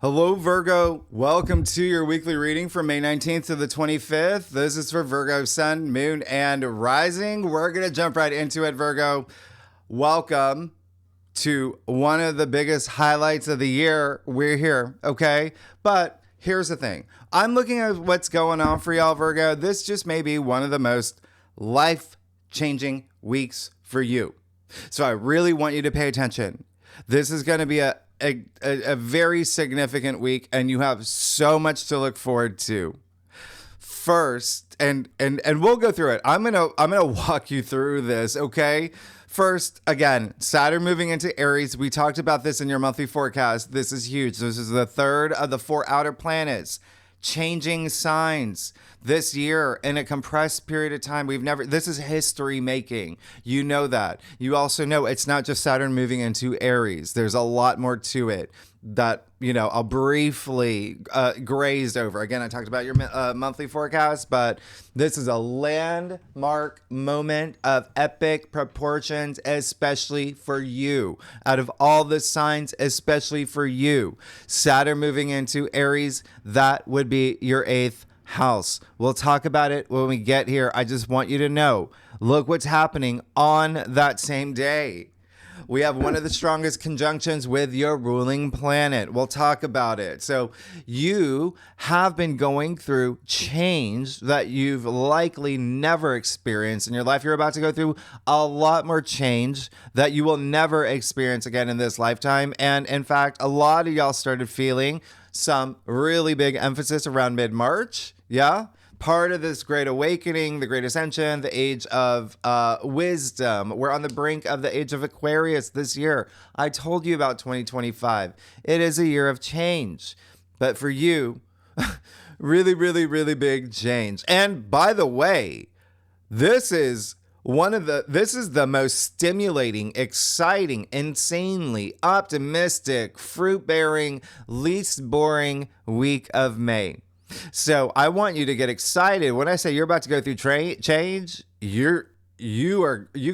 Hello, Virgo. Welcome to your weekly reading from May 19th to the 25th. This is for Virgo, Sun, Moon, and Rising. We're going to jump right into it, Virgo. Welcome to one of the biggest highlights of the year. We're here, okay? But here's the thing. I'm looking at what's going on for y'all, Virgo. This just may be one of the most life-changing weeks for you. So I really want you to pay attention. This is going to be a very significant week, and you have so much to look forward to. First, and we'll go through it. I'm gonna walk you through this, okay? First, again, Saturn moving into Aries. We talked about this in your monthly forecast. This is huge. This is the third of the four outer planets changing signs this year in a compressed period of time. This is history making. You know that. You also know it's not just Saturn moving into Aries. There's a lot more to it that, I'll briefly grazed over. Again, I talked about your monthly forecast, but this is a landmark moment of epic proportions, especially for you. Out of all the signs, especially for you. Saturn moving into Aries, that would be your 8th house. We'll talk about it when we get here. I just want you to know, look what's happening on that same day. We have one of the strongest conjunctions with your ruling planet. We'll talk about it. So you have been going through change that you've likely never experienced in your life. You're about to go through a lot more change that you will never experience again in this lifetime. And in fact, a lot of y'all started feeling some really big emphasis around mid-March. Yeah. Part of this great awakening, the great ascension, the age of wisdom. We're on the brink of the age of Aquarius this year. I told you about 2025. It is a year of change. But for you, really, really, really big change. And by the way, this is the most stimulating, exciting, insanely optimistic, fruit-bearing, least boring week of May. So I want you to get excited. When I say you're about to go through change, you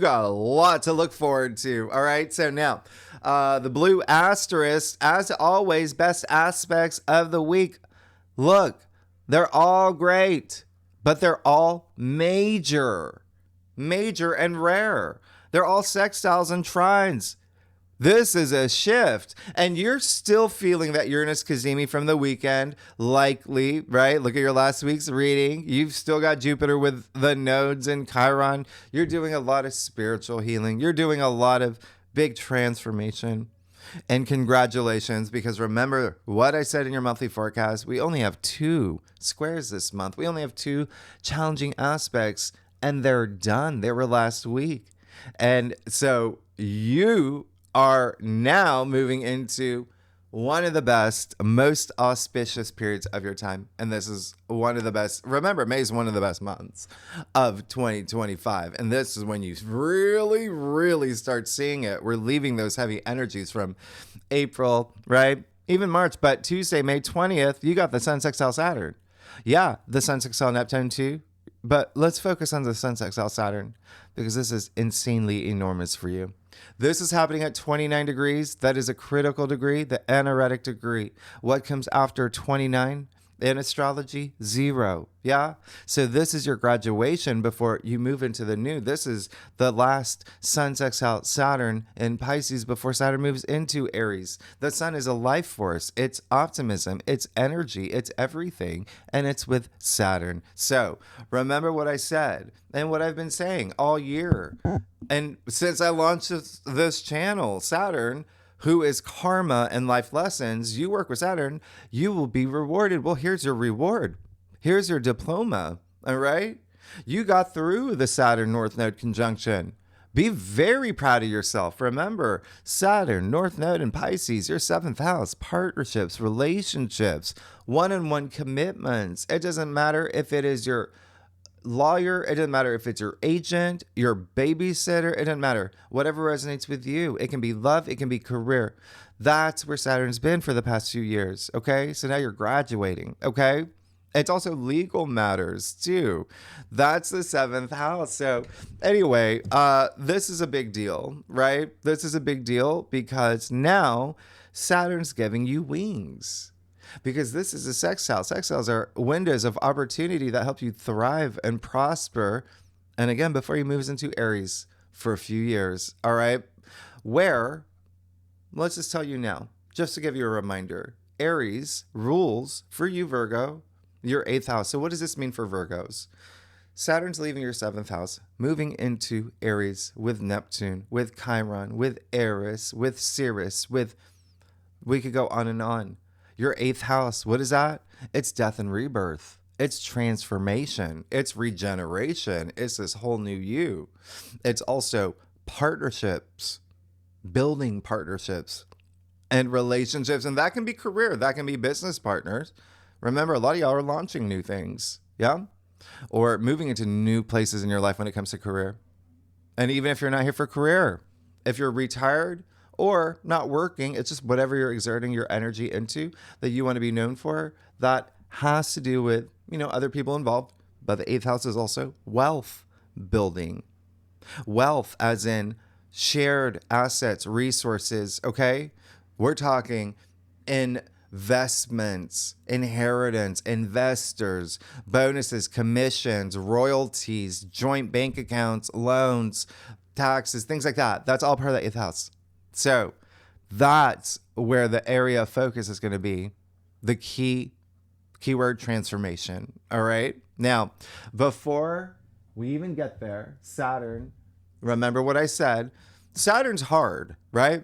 got a lot to look forward to. All right. So now, the blue asterisk, as always, best aspects of the week. Look, they're all great, but they're all major and rare. They're all sextiles and trines. This is a shift, and you're still feeling that Uranus Cazimi from the weekend, likely, right? Look at your last week's reading. You've still got Jupiter with the nodes in Chiron. You're doing a lot of spiritual healing. You're doing a lot of big transformation. And congratulations, because remember what I said in your monthly forecast. We only have 2 squares this month. We only have 2 challenging aspects, and they're done. They were last week. And so you are now moving into one of the best, most auspicious periods of your time. And this is one of the best. Remember, May is one of the best months of 2025. And this is when you really, really start seeing it. We're leaving those heavy energies from April, right? Even March. But Tuesday, May 20th, you got the Sun sextile Saturn. Yeah, the Sun sextile Neptune too. But let's focus on the Sun sextile Saturn, because this is insanely enormous for you. This is happening at 29 degrees. That is a critical degree, the anaretic degree. What comes after 29 in astrology? 0. Yeah? So this is your graduation before you move into the new. This is the last Sun sextile Saturn in Pisces before Saturn moves into Aries. The Sun is a life force. It's optimism. It's energy. It's everything. And it's with Saturn. So remember what I said and what I've been saying all year. And since I launched this channel, Saturn, who is karma and life lessons, you work with Saturn, you will be rewarded. Well, here's your reward. Here's your diploma. All right? You got through the Saturn North Node conjunction. Be very proud of yourself. Remember, Saturn, North Node, and Pisces, your 7th house, partnerships, relationships, one-on-one commitments. It doesn't matter if it is your lawyer, it doesn't matter if it's your agent, your babysitter, it doesn't matter. Whatever resonates with you. It can be love, it can be career. That's where Saturn's been for the past few years, okay? So now you're graduating, okay? It's also legal matters too. That's the 7th house. So anyway, this is a big deal, right? This is a big deal because now Saturn's giving you wings. because this is a sextile. Sextiles are windows of opportunity that help you thrive and prosper. And again, before he moves into Aries for a few years, all right? Where, let's just tell you now, just to give you a reminder, Aries rules for you, Virgo, your 8th house. So what does this mean for Virgos? Saturn's leaving your 7th house, moving into Aries with Neptune, with Chiron, with Eris, with Sirius, we could go on and on. Your 8th house, what is that? It's death and rebirth. It's transformation. It's regeneration. It's this whole new you. It's also partnerships, building partnerships and relationships. And that can be career. That can be business partners. Remember, a lot of y'all are launching new things. Yeah? Or moving into new places in your life when it comes to career. And even if you're not here for career, if you're retired or not working, it's just whatever you're exerting your energy into that you want to be known for, that has to do with, other people involved. But the 8th house is also wealth building. Wealth as in shared assets, resources, okay? We're talking investments, inheritance, investors, bonuses, commissions, royalties, joint bank accounts, loans, taxes, things like that. That's all part of the 8th house. So that's where the area of focus is going to be. The keyword transformation. All right. Now, before we even get there, Saturn, remember what I said, Saturn's hard, right?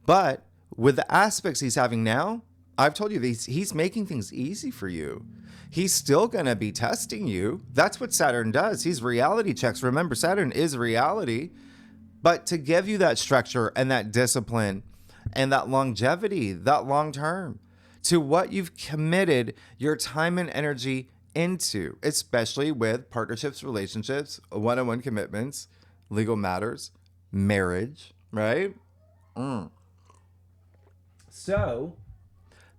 But with the aspects he's having now, I've told you he's making things easy for you. He's still going to be testing you. That's what Saturn does. He's reality checks. Remember, Saturn is reality. But to give you that structure and that discipline and that longevity, that long term, to what you've committed your time and energy into, especially with partnerships, relationships, one-on-one commitments, legal matters, marriage, right? So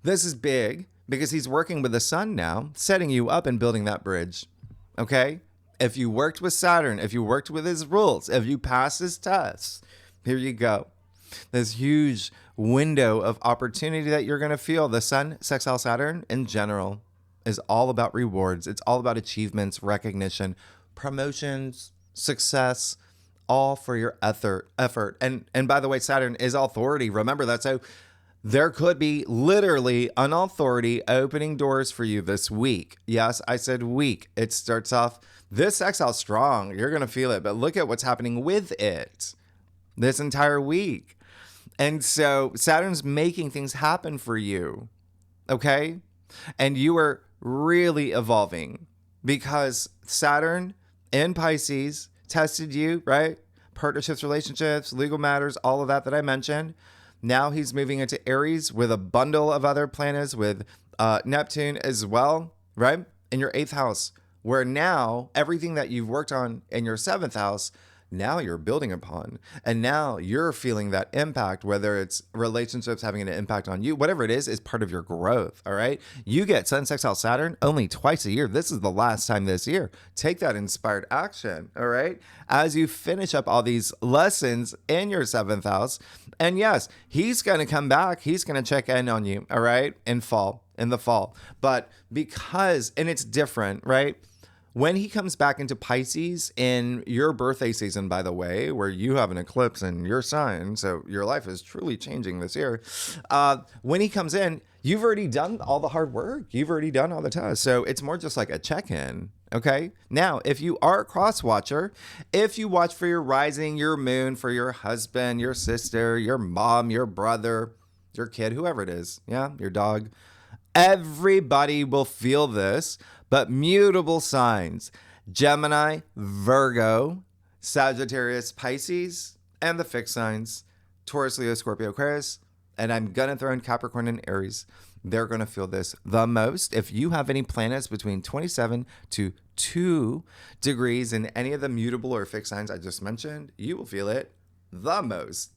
this is big because he's working with the sun now, setting you up and building that bridge. Okay? If you worked with Saturn, if you worked with his rules, if you passed his tests, here you go. This huge window of opportunity that you're going to feel. The sun, sextile Saturn in general, is all about rewards. It's all about achievements, recognition, promotions, success, all for your effort. And by the way, Saturn is authority. Remember that. So there could be literally an authority opening doors for you this week. Yes, I said week. It starts off, this sextile strong. You're going to feel it. But look at what's happening with it this entire week. And so Saturn's making things happen for you. Okay? And you are really evolving because Saturn in Pisces tested you, right? Partnerships, relationships, legal matters, all of that I mentioned. Now he's moving into Aries with a bundle of other planets with Neptune as well, right? In your 8th house, where now everything that you've worked on in your 7th house, now you're building upon. And now you're feeling that impact, whether it's relationships having an impact on you, whatever it is part of your growth, all right? You get Sun sextile Saturn only twice a year. This is the last time this year. Take that inspired action, all right? As you finish up all these lessons in your 7th house. And yes, he's going to come back. He's going to check in on you, all right? In the fall. But because, and it's different, right? When he comes back into Pisces in your birthday season, by the way, where you have an eclipse in your sign, so your life is truly changing this year. When he comes in, you've already done all the hard work. You've already done all the tests. So it's more just like a check-in. Okay. Now, if you are a cross watcher, if you watch for your rising, your moon, for your husband, your sister, your mom, your brother, your kid, whoever it is, yeah, your dog, everybody will feel this. But mutable signs, Gemini, Virgo, Sagittarius, Pisces, and the fixed signs, Taurus, Leo, Scorpio, Aquarius, and I'm going to throw in Capricorn and Aries. They're going to feel this the most. If you have any planets between 27 to 2 degrees in any of the mutable or fixed signs I just mentioned, you will feel it the most.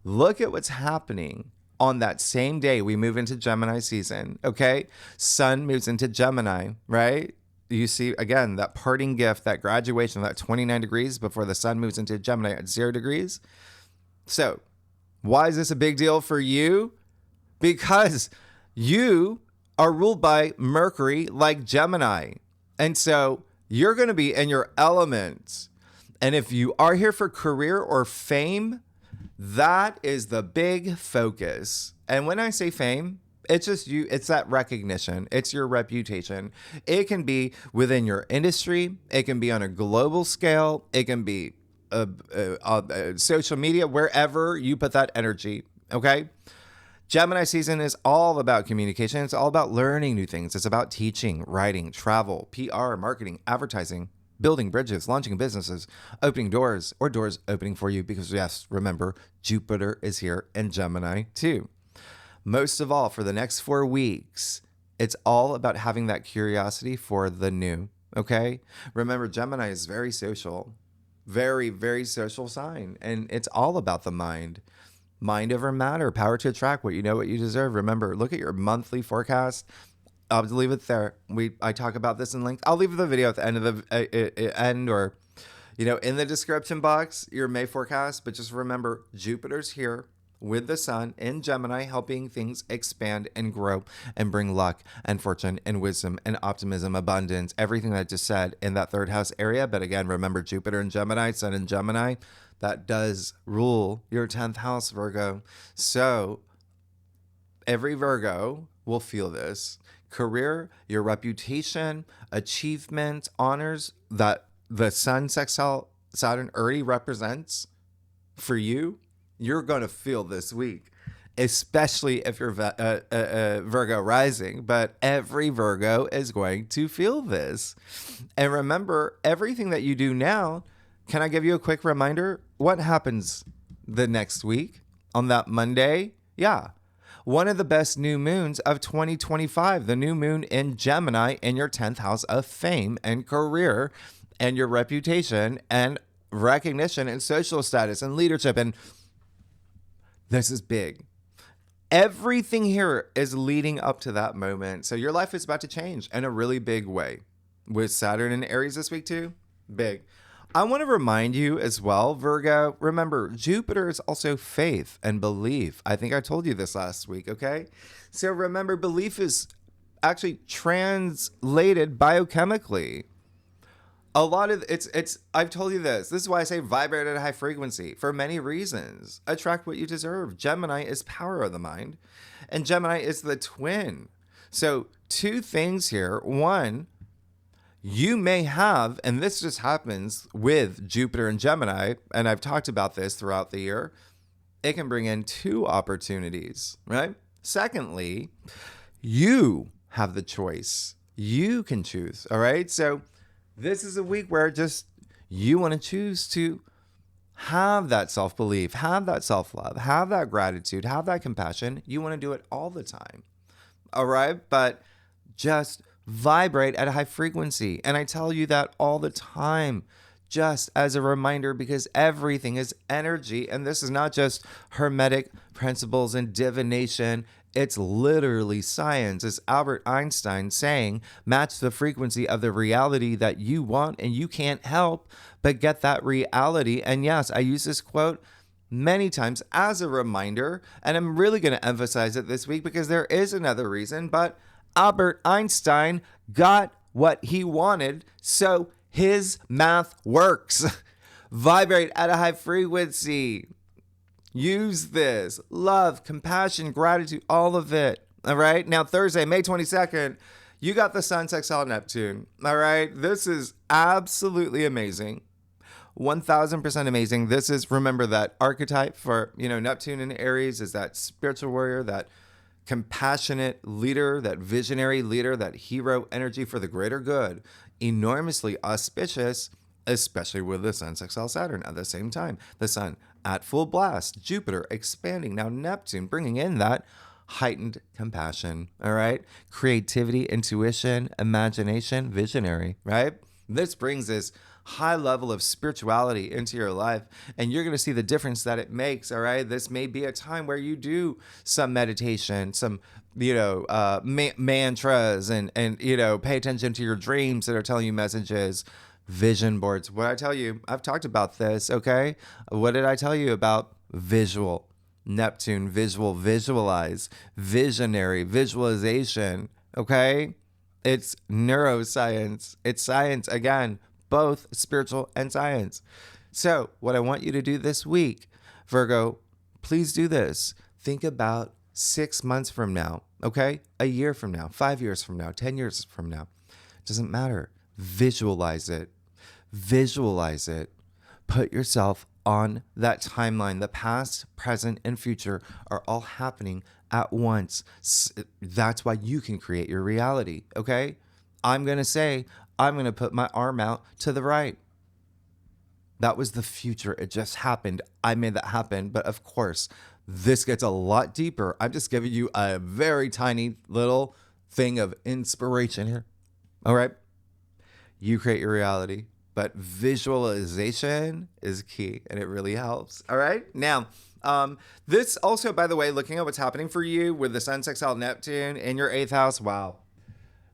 Look at what's happening. On that same day, we move into Gemini season, okay? Sun moves into Gemini, right? You see, again, that parting gift, that graduation, that 29 degrees before the sun moves into Gemini at 0 degrees. So why is this a big deal for you? Because you are ruled by Mercury like Gemini. And so you're going to be in your element. And if you are here for career or fame, that is the big focus. And when I say fame, it's just you, it's that recognition, it's your reputation. It can be within your industry, it can be on a global scale, it can be social media, wherever you put that energy. Okay. Gemini season is all about communication. It's all about learning new things. It's about teaching, writing, travel, PR, marketing, advertising, building bridges, launching businesses, opening doors, or doors opening for you. Because yes, remember, Jupiter is here in Gemini too. Most of all, for the next 4 weeks, it's all about having that curiosity for the new. Okay. Remember, Gemini is very social, very, very social sign. And it's all about the mind. Mind over matter, power to attract what you know, what you deserve. Remember, look at your monthly forecast. I'll leave it there. I talk about this in length. I'll leave the video at the end of the end, or in the description box, your May forecast. But just remember, Jupiter's here with the sun in Gemini, helping things expand and grow and bring luck and fortune and wisdom and optimism, abundance, everything that I just said in that third house area. But again, remember, Jupiter in Gemini, sun in Gemini, that does rule your 10th house, Virgo. So every Virgo will feel this. Career, your reputation, achievement, honors that the sun sextile Saturn already represents for you, you're going to feel this week, especially if you're Virgo rising. But every Virgo is going to feel this. And remember, everything that you do now, can I give you a quick reminder? What happens the next week on that Monday? Yeah. One of the best new moons of 2025, the new moon in Gemini in your 10th house of fame and career and your reputation and recognition and social status and leadership. And this is big. Everything here is leading up to that moment. So your life is about to change in a really big way. With Saturn in Aries this week too, big. I want to remind you as well, Virgo, remember, Jupiter is also faith and belief. I think I told you this last week, okay? So remember, belief is actually translated biochemically. A lot of I've told you this. This is why I say vibrate at a high frequency for many reasons. Attract what you deserve. Gemini is power of the mind, and Gemini is the twin. So 2 things here. One, you may have, and this just happens with Jupiter and Gemini, and I've talked about this throughout the year, it can bring in 2 opportunities, right? Secondly, you have the choice. You can choose, all right? So this is a week where just you want to choose to have that self-belief, have that self-love, have that gratitude, have that compassion. You want to do it all the time, all right? But just vibrate at a high frequency. And I tell you that all the time, just as a reminder, because everything is energy. And this is not just hermetic principles and divination. It's literally science. It's Albert Einstein saying, match the frequency of the reality that you want, and you can't help but get that reality. And yes, I use this quote many times as a reminder, and I'm really going to emphasize it this week because there is another reason, but Albert Einstein got what he wanted, so his math works. Vibrate at a high frequency. Use this. Love, compassion, gratitude, all of it. All right? Now, Thursday, May 22nd, you got the Sun sextile Neptune. All right? This is absolutely amazing. 1000% amazing. This is, remember, that archetype for, Neptune in Aries is that spiritual warrior, that compassionate leader, that visionary leader, that hero energy for the greater good, enormously auspicious, especially with the Sun sextile Saturn at the same time. The Sun at full blast, Jupiter expanding, now Neptune bringing in that heightened compassion, all right? Creativity, intuition, imagination, visionary, right? This brings this high level of spirituality into your life, and you're going to see the difference that it makes, all right? This may be a time where you do some meditation, some, mantras, and pay attention to your dreams that are telling you messages, vision boards. What I tell you, I've talked about this, okay? What did I tell you about visual? Neptune, visual, visualize, visionary, visualization, Okay? It's neuroscience. It's science, again, both spiritual and science. So, what I want you to do this week, Virgo, please do this. Think about 6 months from now, okay? A year from now, 5 years from now, 10 years from now. Doesn't matter. Visualize it. Visualize it. Put yourself on that timeline. The past, present, and future are all happening at once. That's why you can create your reality, okay? I'm going to say, I'm going to put my arm out to the right. That was the future. It just happened. I made that happen. But of course, this gets a lot deeper. I'm just giving you a very tiny little thing of inspiration here. All right? You create your reality. But visualization is key, and it really helps. All right? Now, this also, by the way, looking at what's happening for you with the Sun sextile Neptune in your 8th house, wow.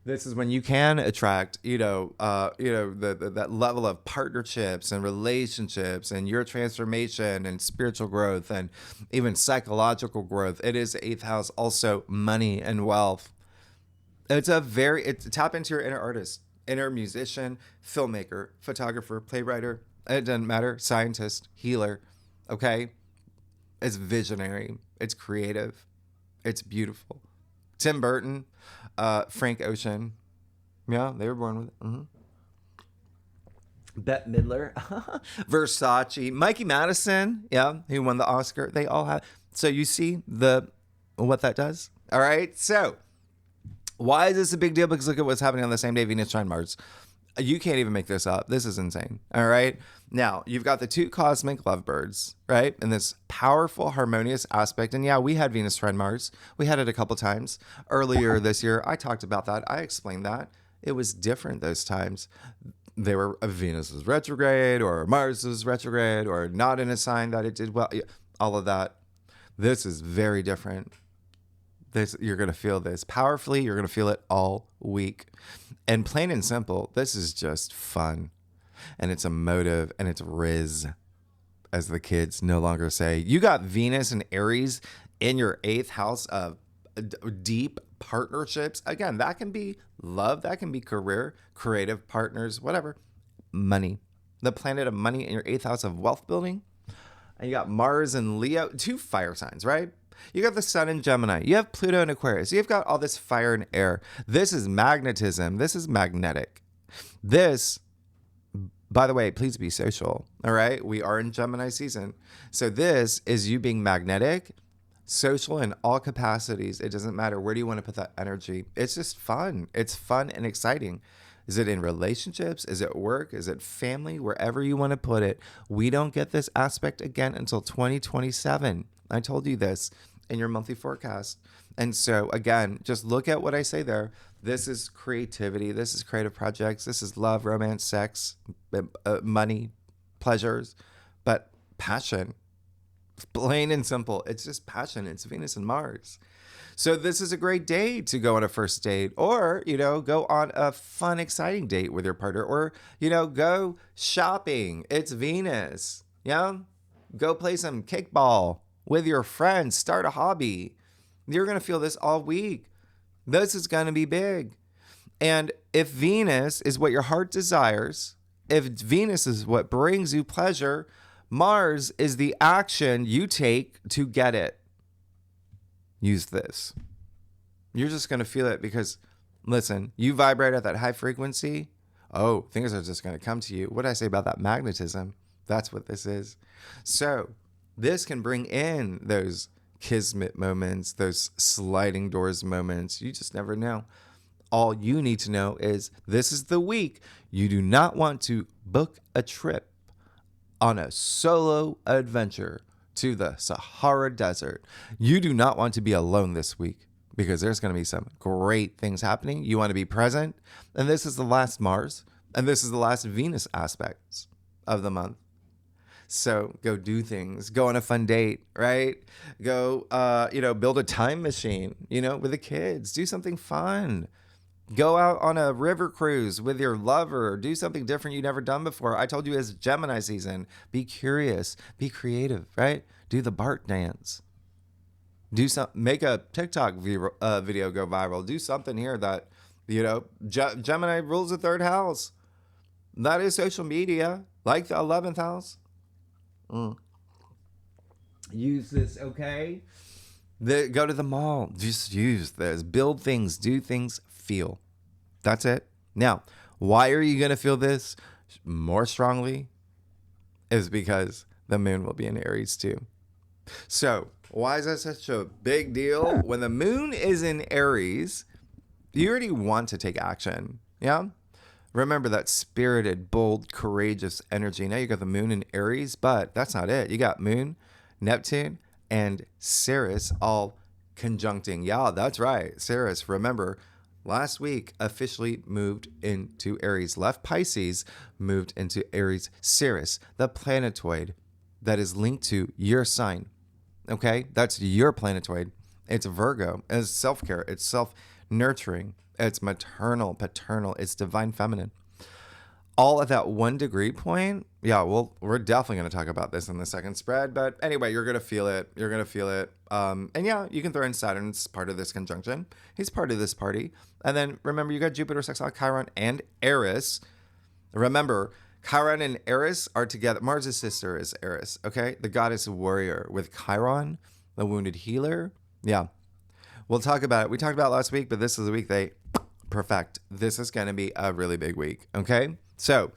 This is when you can attract, that level of partnerships and relationships and your transformation and spiritual growth and even psychological growth. It is 8th house, also money and wealth. It's tap into your inner artist, inner musician, filmmaker, photographer, playwright. It doesn't matter. Scientist, healer. Okay. It's visionary. It's creative. It's beautiful. Tim Burton, Frank Ocean. Yeah, they were born with it. Mm-hmm. Bette Midler, Versace, Mikey Madison. Yeah, who won the Oscar. They all have. So you see what that does. All right. So why is this a big deal? Because look at what's happening on the same day, Venus trine Mars. You can't even make this up. This is insane. All right. Now, you've got the two cosmic lovebirds, right? In this powerful, harmonious aspect. And yeah, we had Venus trine Mars. We had it a couple times earlier this year. I talked about that. I explained that. It was different those times. They were Venus was retrograde or Mars was retrograde or not in a sign that it did well. All of that. This is very different. You're going to feel this powerfully. You're going to feel it all week. And plain and simple, this is just fun. And it's emotive and it's riz, as the kids no longer say. You got Venus and Aries in your 8th house of deep partnerships. Again, that can be love. That can be career, creative partners, whatever. Money. The planet of money in your 8th house of wealth building. And you got Mars and Leo, 2 fire signs, right? You got the Sun in Gemini. You have Pluto in Aquarius. You've got all this fire and air. This is magnetism. This is magnetic. This, by the way, please be social. All right. We are in Gemini season. So this is you being magnetic, social in all capacities. It doesn't matter. Where do you want to put that energy? It's just fun. It's fun and exciting. Is it in relationships? Is it work? Is it family? Wherever you want to put it. We don't get this aspect again until 2027. I told you this in your monthly forecast. And so again, just look at what I say there. This is creativity. This is creative projects. This is love, romance, sex, money, pleasures, but passion. Plain and simple. It's just passion. It's Venus and Mars. So this is a great day to go on a first date or, go on a fun, exciting date with your partner or, go shopping. It's Venus. Yeah. Go play some kickball with your friends, start a hobby. You're going to feel this all week. This is going to be big. And if Venus is what your heart desires, if Venus is what brings you pleasure, Mars is the action you take to get it. Use this. You're just going to feel it because, listen, you vibrate at that high frequency. Oh, things are just going to come to you. What did I say about that magnetism? That's what this is. So this can bring in those kismet moments, those sliding doors moments. You just never know. All you need to know is this is the week you do not want to book a trip on a solo adventure to the Sahara Desert. You do not want to be alone this week because there's going to be some great things happening. You want to be present. And this is the last Mars and this is the last Venus aspects of the month. So go do things, go on a fun date, right? Go, build a time machine, with the kids, do something fun. Go out on a river cruise with your lover, do something different you've never done before. I told you it's Gemini season. Be curious, be creative, right? Do the Bart dance. Make a TikTok video go viral. Do something here that, Gemini rules the third house. That is social media, like the 11th house. Use this, okay? Go to the mall. Just use this. Build things, do things, feel. That's it. Now, why are you going to feel this more strongly? Is because the moon will be in Aries too. So, why is that such a big deal? When the moon is in Aries, you already want to take action. Yeah? Remember that spirited, bold, courageous energy. Now you got the moon in Aries, but that's not it. You got moon, Neptune, and Ceres all conjuncting. Yeah, that's right. Ceres, remember, last week officially moved into Aries. Left Pisces, moved into Aries. Ceres, the planetoid that is linked to your sign. Okay, that's your planetoid. It's Virgo. It's self-care. It's self-nurturing. It's maternal, paternal. It's divine feminine. All at that 1 degree point. Yeah, well, we're definitely going to talk about this in the second spread. But anyway, you're going to feel it. You're going to feel it. And yeah, you can throw in Saturn's part of this conjunction. He's part of this party. And then remember, you got Jupiter, Sextile, Chiron, and Eris. Remember, Chiron and Eris are together. Mars' sister is Eris, okay? The goddess warrior with Chiron, the wounded healer. Yeah. We'll talk about it. We talked about it last week, but this is the week they perfect. This is going to be a really big week, okay? So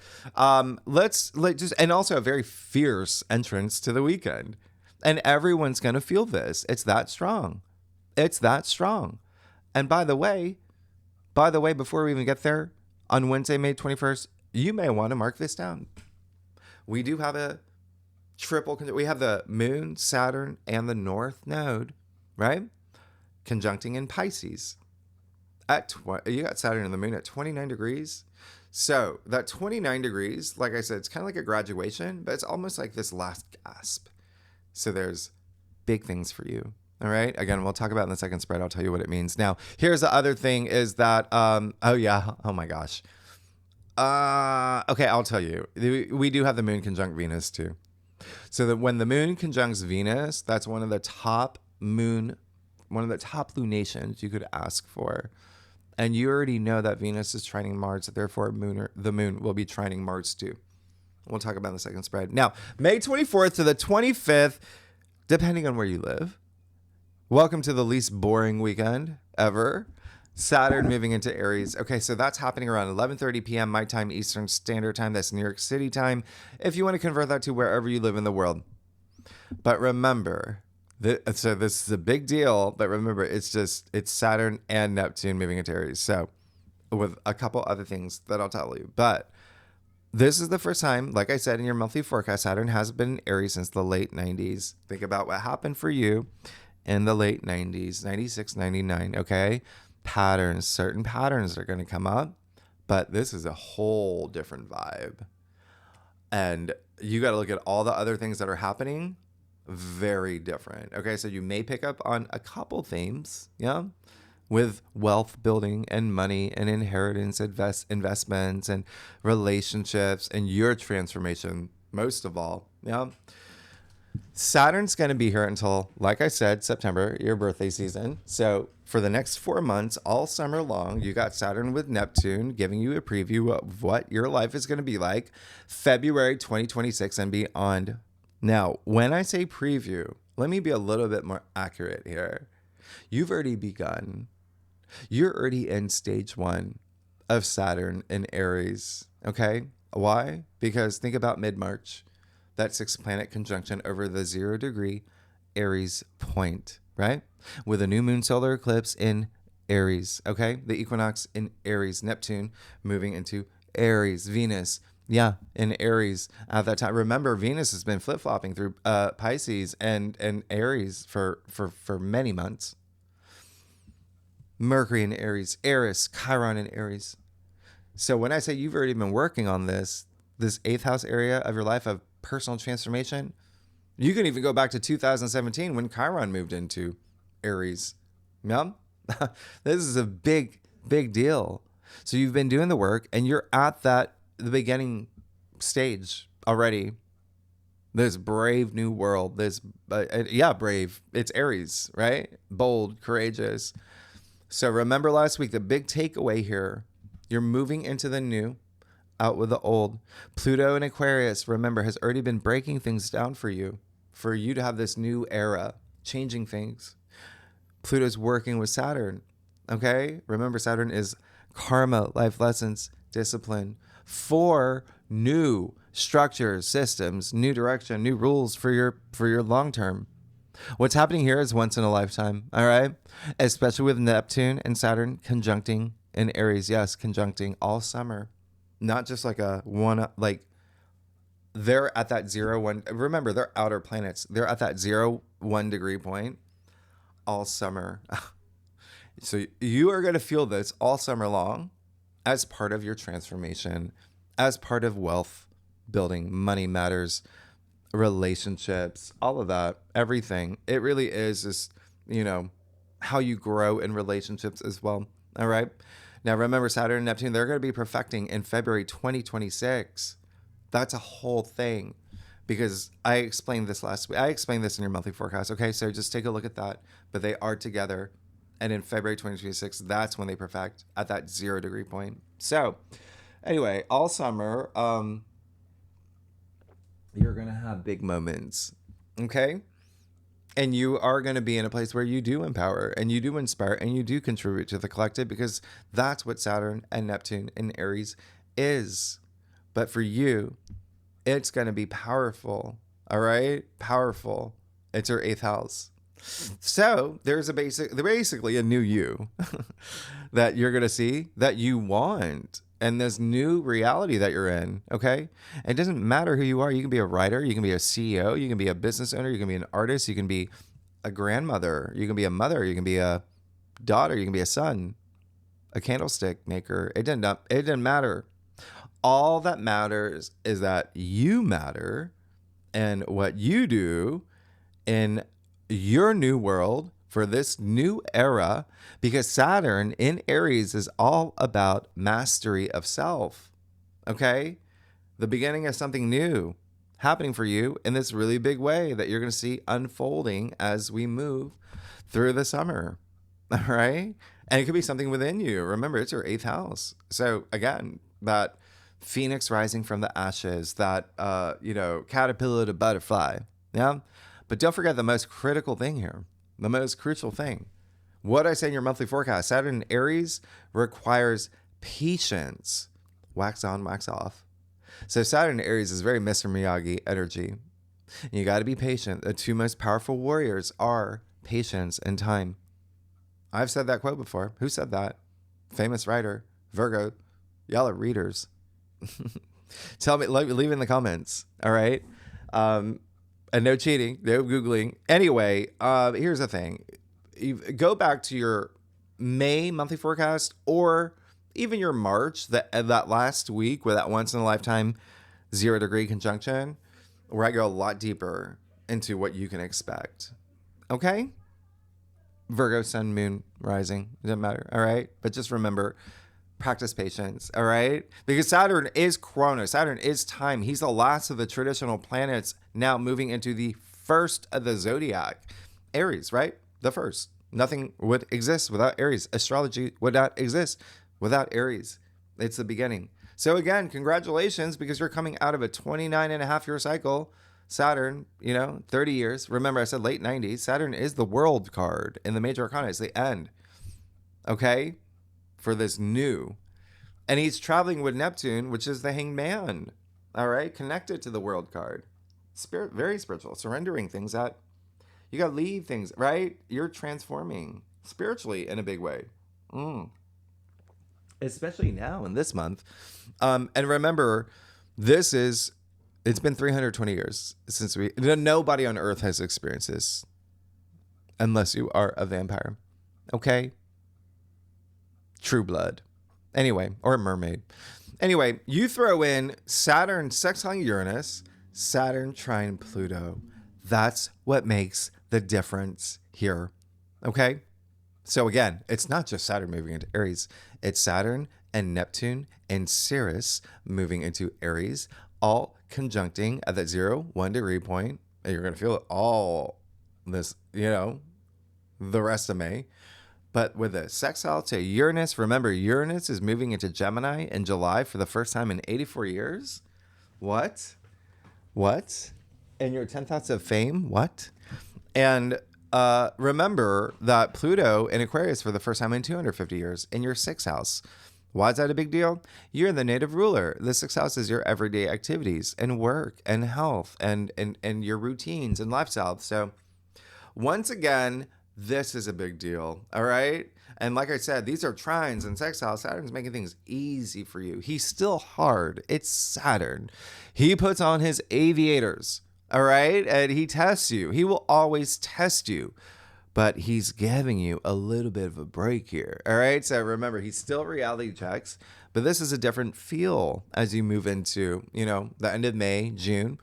let's just, and also a very fierce entrance to the weekend. And everyone's going to feel this. It's that strong. It's that strong. And by the way, before we even get there, on Wednesday, May 21st, you may want to mark this down. We do have a we have the moon, Saturn, and the North Node, right? Conjuncting in Pisces. You got Saturn and the moon at 29 degrees. So that 29 degrees, like I said, it's kind of like a graduation, but it's almost like this last gasp. So there's big things for you. All right. Again, we'll talk about it in the second spread. I'll tell you what it means. Now, here's the other thing is that, oh yeah. Oh my gosh. Okay, I'll tell you. We do have the moon conjunct Venus too. So that when the moon conjuncts Venus, that's one of the top lunations you could ask for. And you already know that Venus is trining Mars, therefore the moon will be trining Mars too. We'll talk about in the second spread. Now, May 24th to the 25th, depending on where you live. Welcome to the least boring weekend ever. Saturn moving into Aries. Okay, so that's happening around 11:30 p.m. my time, Eastern Standard Time. That's New York City time. If you want to convert that to wherever you live in the world. But remember, so this is a big deal, but remember, it's Saturn and Neptune moving into Aries. So with a couple other things that I'll tell you. But this is the first time, like I said in your monthly forecast, Saturn has been in Aries since the late 90s. Think about what happened for you in the late 90s, 96, 99, okay? Certain patterns are going to come up, but this is a whole different vibe. And you got to look at all the other things that are happening. Very different. Okay, so you may pick up on a couple themes, yeah, with wealth building and money and inheritance, investments and relationships and your transformation, most of all, yeah. Saturn's going to be here until, like I said, September, your birthday season. So for the next 4 months, all summer long, you got Saturn with Neptune giving you a preview of what your life is going to be like February 2026 and beyond. Now, when I say preview, let me be a little bit more accurate here. You've already begun. You're already in stage 1 of Saturn in Aries. Okay? Why? Because think about mid-March. That 6-planet conjunction over the 0 degree Aries point, right? With a new moon solar eclipse in Aries, okay? The equinox in Aries, Neptune moving into Aries, Venus, yeah, in Aries at that time. Remember, Venus has been flip-flopping through Pisces and Aries for many months. Mercury in Aries, Eris, Chiron in Aries. So when I say you've already been working on this 8th house area of your life of personal transformation, you can even go back to 2017 when Chiron moved into Aries. Yeah, this is a big deal. So you've been doing the work and you're at the beginning stage already. This brave new world, brave. It's Aries, right? Bold, courageous. So remember last week, the big takeaway here, you're moving into the new, out with the old. Pluto in Aquarius, remember, has already been breaking things down for you to have this new era, changing things. Pluto's working with Saturn, okay? Remember, Saturn is karma, life lessons, discipline, for new structures, systems, new direction, new rules for your long term. What's happening here is once in a lifetime, all right? Especially with Neptune and Saturn conjuncting in Aries. Yes, conjuncting all summer. Not just like a one, like they're at that 0-1. Remember, they're outer planets. They're at that 0-1 degree point all summer. So you are going to feel this all summer long as part of your transformation, as part of wealth building, money matters, relationships, all of that, everything. It really is just, how you grow in relationships as well. All right. Now, remember, Saturn and Neptune, they're going to be perfecting in February 2026. That's a whole thing because I explained this last week. I explained this in your monthly forecast. Okay. So just take a look at that. But they are together. And in February 2026, that's when they perfect at that 0 degree point. So anyway, all summer, you're going to have big moments. Okay. And you are going to be in a place where you do empower and you do inspire and you do contribute to the collective because that's what Saturn and Neptune and Aries is. But for you, it's going to be powerful. All right. Powerful. It's your 8th house. So there's basically a new you that you're going to see that you want. And this new reality that you're in, okay? It doesn't matter who you are. You can be a writer. You can be a CEO. You can be a business owner. You can be an artist. You can be a grandmother. You can be a mother. You can be a daughter. You can be a son, a candlestick maker. It doesn't matter. All that matters is that you matter and what you do in your new world for this new era, because Saturn in Aries is all about mastery of self. Okay? The beginning of something new happening for you in this really big way that you're going to see unfolding as we move through the summer. All right? And it could be something within you. Remember, it's your 8th house. So again, that phoenix rising from the ashes, that, caterpillar to butterfly. Yeah? But don't forget the most critical thing here, the most crucial thing. What I say in your monthly forecast, Saturn in Aries requires patience. Wax on, wax off. So Saturn in Aries is very Mr. Miyagi energy. And you got to be patient. The 2 most powerful warriors are patience and time. I've said that quote before. Who said that? Famous writer, Virgo. Y'all are readers. Tell me, leave in the comments. All right. And no cheating, no Googling. Anyway, here's the thing. Go back to your May monthly forecast or even your March, that last week with that once in a lifetime 0 degree conjunction, where I go a lot deeper into what you can expect. Okay? Virgo, sun, moon, rising. It doesn't matter. All right? But just remember, practice patience, all right? Because Saturn is Chronos. Saturn is time. He's the last of the traditional planets now moving into the first of the zodiac. Aries, right? The first. Nothing would exist without Aries. Astrology would not exist without Aries. It's the beginning. So again, congratulations, because you're coming out of a 29.5-year cycle. Saturn, 30 years. Remember, I said late 90s. Saturn is the world card in the major arcana. It's the end. Okay? For this new. And he's traveling with Neptune, which is the hanged man. All right? Connected to the world card. Spirit, very spiritual. Surrendering things that you got to leave things, right? You're transforming spiritually in a big way. Especially now in this month. And remember, it's been 320 years since nobody on earth has experienced this unless you are a vampire. Okay? True blood. Anyway, or a mermaid. Anyway, you throw in Saturn sextiling Uranus, Saturn trine Pluto. That's what makes the difference here. Okay? So again, it's not just Saturn moving into Aries. It's Saturn and Neptune and Ceres moving into Aries, all conjuncting at that 0-1 degree point, and you're going to feel it all this, the rest of May. But with a sextile to Uranus, remember, Uranus is moving into Gemini in July for the first time in 84 years. What? In your 10th house of fame? What? And remember that Pluto in Aquarius for the first time in 250 years in your 6th house. Why is that a big deal? You're the native ruler. The 6th house is your everyday activities and work and health and your routines and lifestyle. So once again, this is a big deal, all right? And like I said, these are trines and sextiles. Saturn's making things easy for you. He's still hard. It's Saturn. He puts on his aviators, all right? And he tests you. He will always test you. But he's giving you a little bit of a break here, all right? So remember, he's still reality checks, but this is a different feel as you move into, the end of May, June.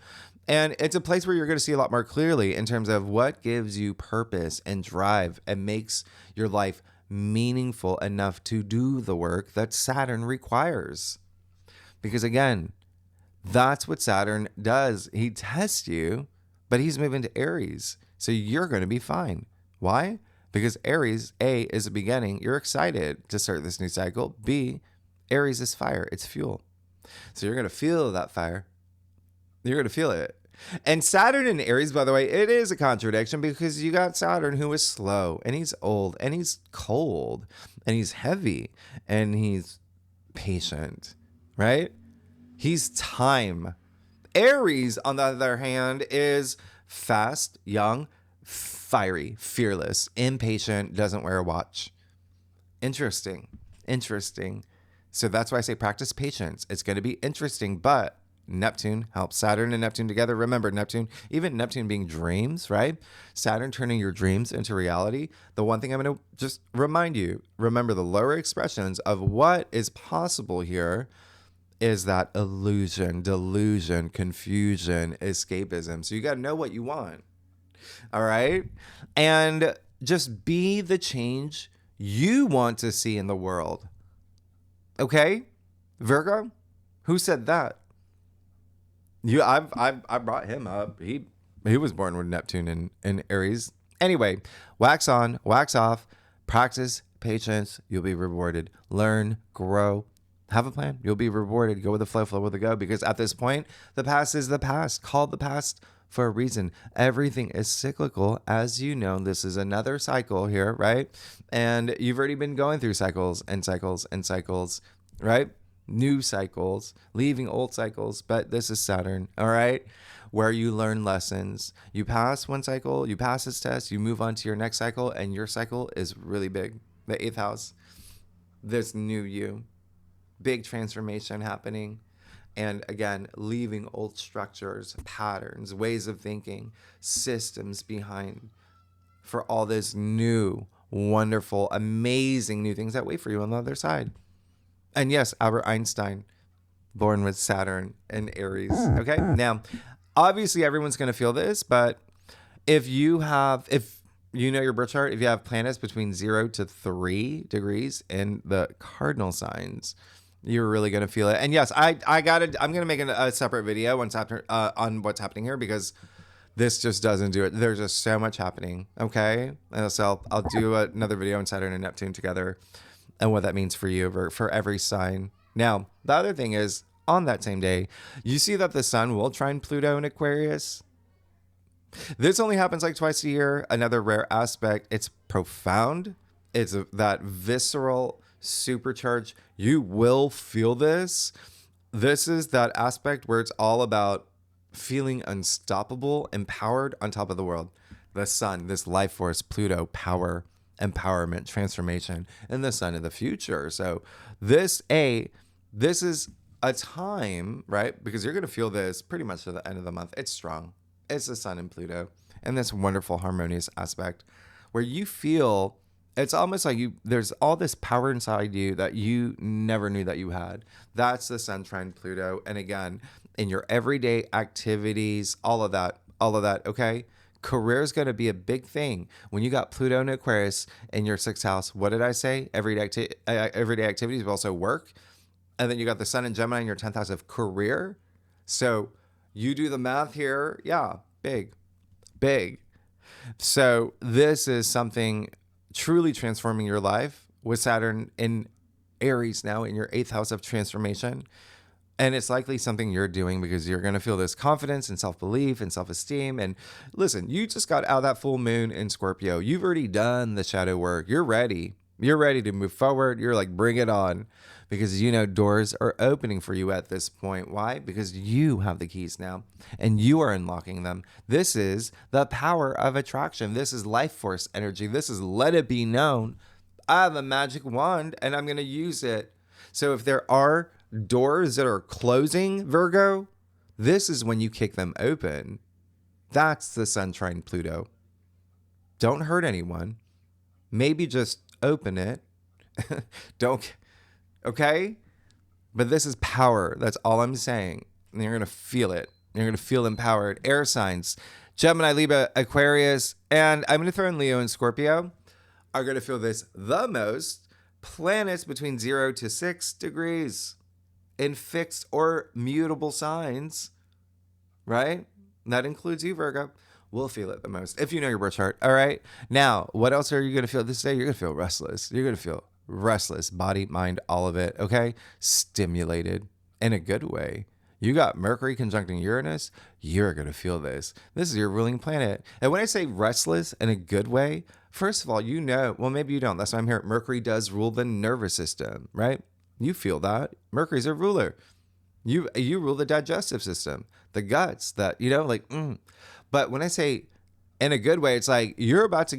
And it's a place where you're going to see a lot more clearly in terms of what gives you purpose and drive and makes your life meaningful enough to do the work that Saturn requires. Because again, that's what Saturn does. He tests you, but he's moving to Aries. So you're going to be fine. Why? Because Aries, A, is a beginning. You're excited to start this new cycle. B, Aries is fire. It's fuel. So you're going to feel that fire. You're going to feel it. And Saturn in Aries, by the way, it is a contradiction because you got Saturn who is slow and he's old and he's cold and he's heavy and he's patient, right? He's time. Aries, on the other hand, is fast, young, fiery, fearless, impatient, doesn't wear a watch. Interesting. So that's why I say practice patience. It's going to be interesting, but Neptune helps Saturn and Neptune together. Remember, even Neptune being dreams, right? Saturn turning your dreams into reality. The one thing I'm going to just remind you, remember the lower expressions of what is possible here is that illusion, delusion, confusion, escapism. So you got to know what you want. All right? And just be the change you want to see in the world. Okay? Virgo? Who said that? I brought him up. He was born with Neptune in Aries. Anyway, wax on, wax off, practice, patience, you'll be rewarded. Learn, grow, have a plan. You'll be rewarded. Go with the flow with the go. Because at this point, the past is the past. Called the past for a reason. Everything is cyclical. As you know, this is another cycle here, right? And you've already been going through cycles and cycles and cycles, right? New cycles, leaving old cycles, but this is Saturn, all right? Where you learn lessons. You pass one cycle, you pass this test, you move on to your next cycle, and your cycle is really big. The 8th house, this new you, big transformation happening. And again, leaving old structures, patterns, ways of thinking, systems behind for all this new, wonderful, amazing new things that wait for you on the other side. And yes, Albert Einstein, born with Saturn and Aries. Okay. Now, obviously everyone's going to feel this, but if you know your birth chart, if you have planets between 0 to 3 degrees in the cardinal signs, you're really going to feel it. And yes, I'm going to make a separate video on what's happening here because this just doesn't do it. There's just so much happening. Okay. And so I'll do another video on Saturn and Neptune together and what that means for you for every sign. Now, the other thing is on that same day, you see that the sun will trine Pluto in Aquarius. This only happens like twice a year. Another rare aspect. It's profound. It's that visceral supercharge. You will feel this. This is that aspect where it's all about feeling unstoppable, empowered on top of the world. The sun, this life force, Pluto, power, empowerment, transformation, and the sun of the future. So this is a time, right? Because you're going to feel this pretty much to the end of the month. It's strong. It's the sun and Pluto and this wonderful harmonious aspect where you feel it's almost like there's all this power inside you that you never knew that you had. That's the sun trine Pluto. And again, in your everyday activities, all of that, okay? Career is going to be a big thing. When you got Pluto in Aquarius in your 6th house, what did I say? Everyday activities, but also work. And then you got the sun in Gemini in your 10th house of career. So You do the math here. Yeah, big, big. So this is something truly transforming your life with Saturn in Aries now in your 8th house of transformation. And it's likely something you're doing because you're going to feel this confidence and self-belief and self-esteem. And listen, you just got out of that full moon in Scorpio. You've already done the shadow work. You're ready. You're ready to move forward. You're like, bring it on, because you know doors are opening for you at this point. Why? Because you have the keys now and you are unlocking them. This is the power of attraction. This is life force energy. This is let it be known. I have a magic wand and I'm going to use it. So if there are doors that are closing, Virgo, this is when you kick them open. That's the Sun trine Pluto. Don't hurt anyone. Maybe just open it. Don't, okay? But this is power. That's all I'm saying. And you're going to feel it. You're going to feel empowered. Air signs, Gemini, Libra, Aquarius, and I'm going to throw in Leo and Scorpio, are going to feel this the most. Planets between 0 to 6 degrees in fixed or mutable signs, right? That includes you, Virgo. We'll feel it the most if you know your birth chart. All right. Now, what else are you going to feel this day? You're going to feel restless. You're going to feel restless, body, mind, all of it. Okay. Stimulated in a good way. You got Mercury conjuncting Uranus. You're going to feel this. This is your ruling planet. And when I say restless in a good way, first of all, you know, well, maybe you don't. That's why I'm here. Mercury does rule the nervous system, right? You feel that. Mercury's a ruler. You rule the digestive system, the guts, that, you know, like, But when I say in a good way, it's like you're about to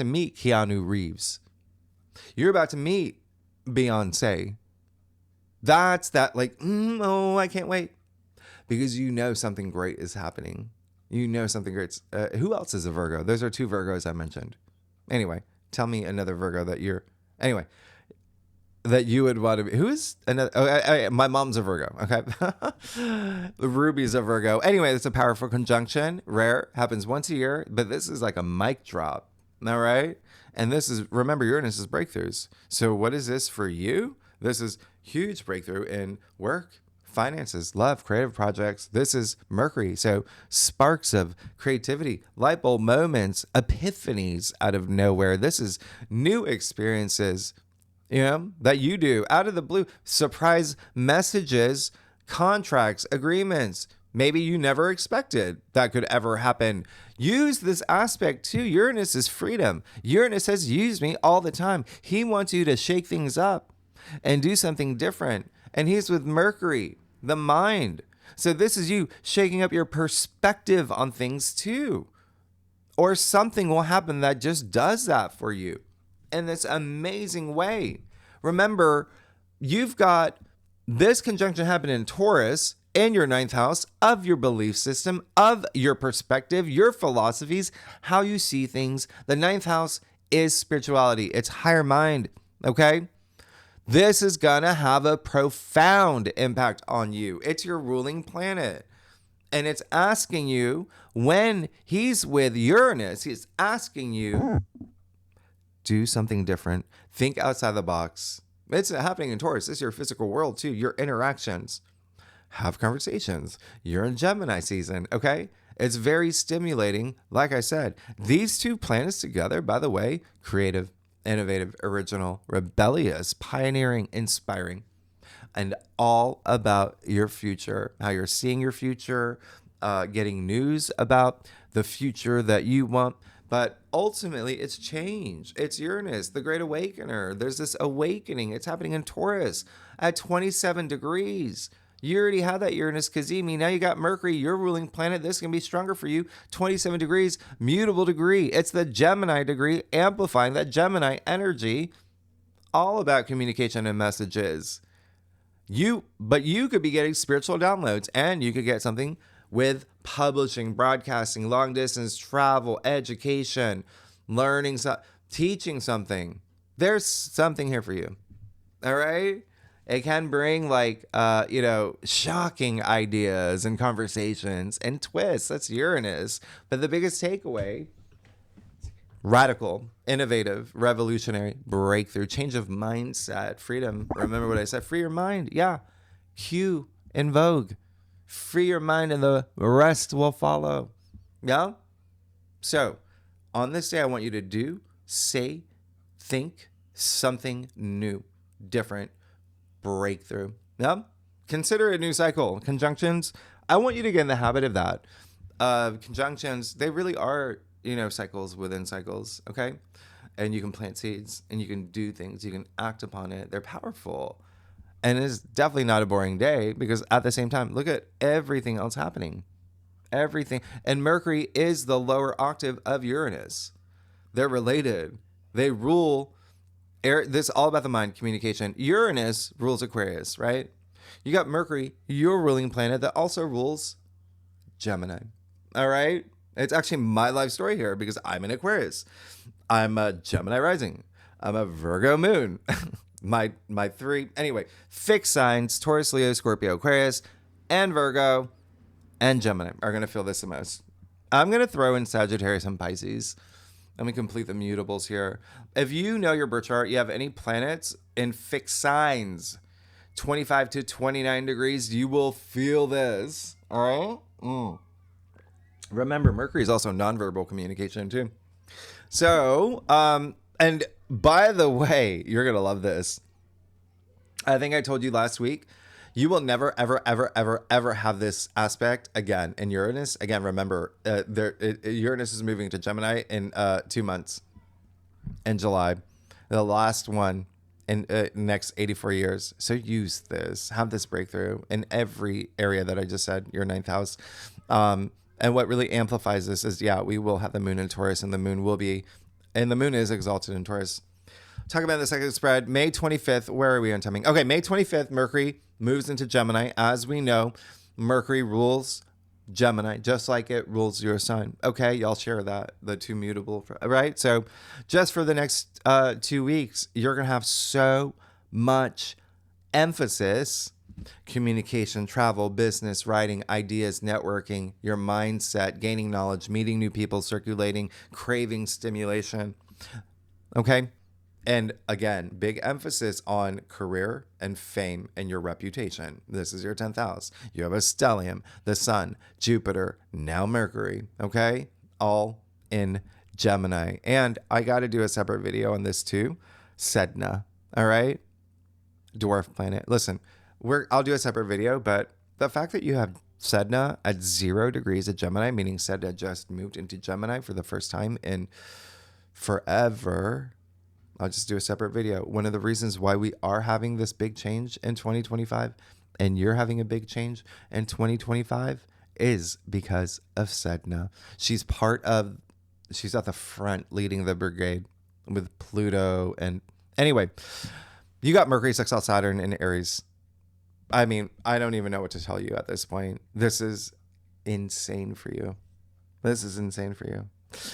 meet Keanu Reeves. You're about to meet Beyonce. That's that, like, oh, I can't wait. Because you know something great is happening. You know something great. Who else is a Virgo? Those are 2 Virgos I mentioned. Anyway, tell me another Virgo that you would want to be. Who is another? Oh, my mom's a Virgo. Okay. Ruby's a Virgo. Anyway, it's a powerful conjunction. Rare. Happens once a year. But this is like a mic drop. All right. And this is, remember, Uranus is breakthroughs. So what is this for you? This is huge breakthrough in work, finances, love, creative projects. This is Mercury. So sparks of creativity, light bulb moments, epiphanies out of nowhere. This is new experiences, you know, that you do out of the blue. Surprise messages, contracts, agreements. Maybe you never expected that could ever happen. Use this aspect too. Uranus is freedom. Uranus has used me all the time. He wants you to shake things up and do something different. And he's with Mercury, the mind. So this is you shaking up your perspective on things too. Or something will happen that just does that for you in this amazing way. Remember, you've got this conjunction happening in Taurus in your 9th house of your belief system, of your perspective, your philosophies, how you see things. The 9th house is spirituality. It's higher mind, okay? This is going to have a profound impact on you. It's your ruling planet. And it's asking you, when he's with Uranus, he's asking you, do something different. Think outside the box. It's happening in Taurus. It's your physical world too. Your interactions. Have conversations. You're in Gemini season, okay? It's very stimulating. Like I said, these 2 planets together, by the way, creative, innovative, original, rebellious, pioneering, inspiring, and all about your future, how you're seeing your future, getting news about the future that you want. But ultimately, it's change. It's Uranus, the great awakener. There's this awakening. It's happening in Taurus at 27 degrees. You already had that Uranus Kazemi. Now you got Mercury, your ruling planet. This can be stronger for you. 27 degrees, mutable degree. It's the Gemini degree, amplifying that Gemini energy. All about communication and messages. But you could be getting spiritual downloads, and you could get something with publishing, broadcasting, long distance, travel, education, learning, teaching something. There's something here for you. All right? It can bring shocking ideas and conversations and twists. That's Uranus. But the biggest takeaway, radical, innovative, revolutionary, breakthrough, change of mindset, freedom. Remember what I said? Free your mind. Yeah. Q in Vogue. Free your mind and the rest will follow. Yeah? So, on this day, I want you to do, say, think something new, different, breakthrough. Yeah? Consider a new cycle. Conjunctions, I want you to get in the habit of that. Conjunctions, they really are, cycles within cycles, okay? And you can plant seeds and you can do things, you can act upon it. They're powerful. And it's definitely not a boring day because at the same time, look at everything else happening. Everything. And Mercury is the lower octave of Uranus. They're related. They rule this is all about the mind, communication. Uranus rules Aquarius, right? You got Mercury, your ruling planet, that also rules Gemini. All right? It's actually my life story here because I'm an Aquarius. I'm a Gemini rising. I'm a Virgo moon. my three, anyway, fixed signs, Taurus, Leo, Scorpio, Aquarius, and Virgo, and Gemini are going to feel this the most. I'm going to throw in Sagittarius and Pisces. Let me complete the mutables here. If you know your birth chart, you have any planets in fixed signs, 25 to 29 degrees, you will feel this. All right? Remember, Mercury is also nonverbal communication too. So, and by the way, you're going to love this. I think I told you last week, you will never, ever, ever, ever, ever have this aspect again in Uranus. Again, remember, Uranus is moving to Gemini in 2 months in July. The last one in next 84 years. So use this. Have this breakthrough in every area that I just said, your ninth house. And what really amplifies this is, we will have the moon in Taurus, and the moon is exalted in Taurus. Talk about the second spread. May 25th. Where are we on timing? Okay, May 25th, Mercury moves into Gemini. As we know, Mercury rules Gemini, just like it rules your sign. Okay, y'all share that, the two mutable, right? So just for the next 2 weeks, you're going to have so much emphasis, communication, travel, business, writing, ideas, networking, your mindset, gaining knowledge, meeting new people, circulating, craving stimulation. Okay? And again, big emphasis on career and fame and your reputation. This is your 10th house. You have a stellium, the sun, Jupiter, now Mercury, okay? All in Gemini. And I got to do a separate video on this too. Sedna, all right? Dwarf planet. Listen, I'll do a separate video, but the fact that you have Sedna at 0 degrees of Gemini, meaning Sedna just moved into Gemini for the first time in forever. I'll just do a separate video. One of the reasons why we are having this big change in 2025 and you're having a big change in 2025 is because of Sedna. She's at the front leading the brigade with Pluto. And anyway, you got Mercury sextile Saturn in Aries. I mean, I don't even know what to tell you at this point. This is insane for you.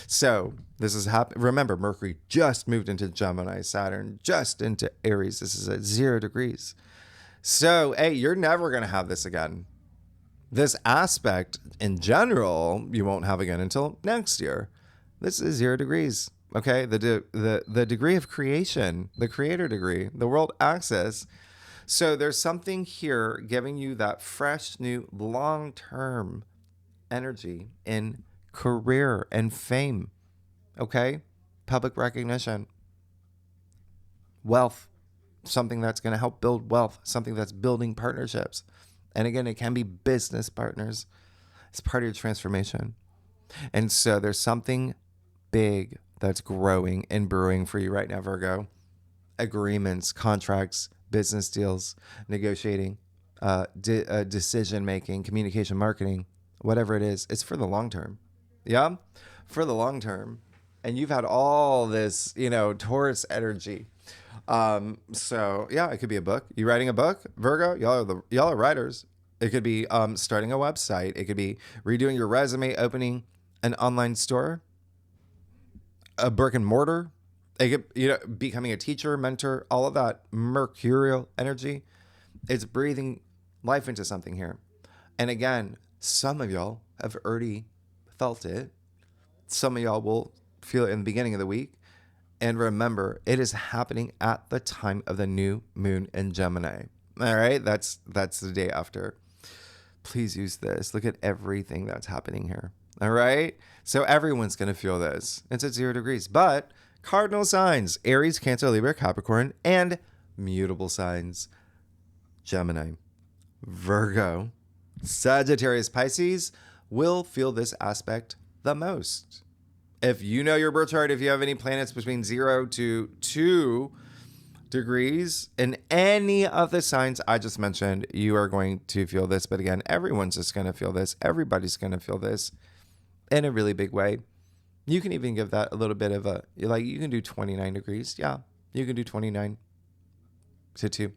So this is remember, Mercury just moved into Gemini, Saturn just into Aries. This is at 0 degrees. So, hey, you're never going to have this again. This aspect in general, you won't have again until next year. This is 0 degrees. Okay. The degree of creation, the creator degree, the world axis. So there's something here giving you that fresh, new, long-term energy in career and fame, okay? Public recognition, wealth, something that's going to help build wealth, something that's building partnerships. And again, it can be business partners. It's part of your transformation. And so there's something big that's growing and brewing for you right now, Virgo. Agreements, contracts, business deals, negotiating, decision-making, communication, marketing, whatever it is, it's for the long term. Yeah, for the long term. And you've had all this, Taurus energy. So yeah, it could be a book. You writing a book, Virgo? Y'all are writers. It could be starting a website. It could be redoing your resume, opening an online store, a brick and mortar. It could, becoming a teacher, mentor, all of that mercurial energy. It's breathing life into something here. And again, some of y'all have already felt it. Some of y'all will feel it in the beginning of the week. And remember, it is happening at the time of the new moon in Gemini. All right, that's the day after. please use this. Look at everything that's happening here. All right. So everyone's going to feel this. It's at 0 degrees. But cardinal signs, Aries, Cancer, Libra, Capricorn, and mutable signs, Gemini, Virgo, Sagittarius, Pisces will feel this aspect the most. If you know your birth chart, if you have any planets between 0 to 2 degrees in any of the signs I just mentioned, you are going to feel this. But again, everyone's just going to feel this. Everybody's going to feel this in a really big way. You can even give that a little bit of a, like, you can do 29 degrees. Yeah, you can do 29 to 2.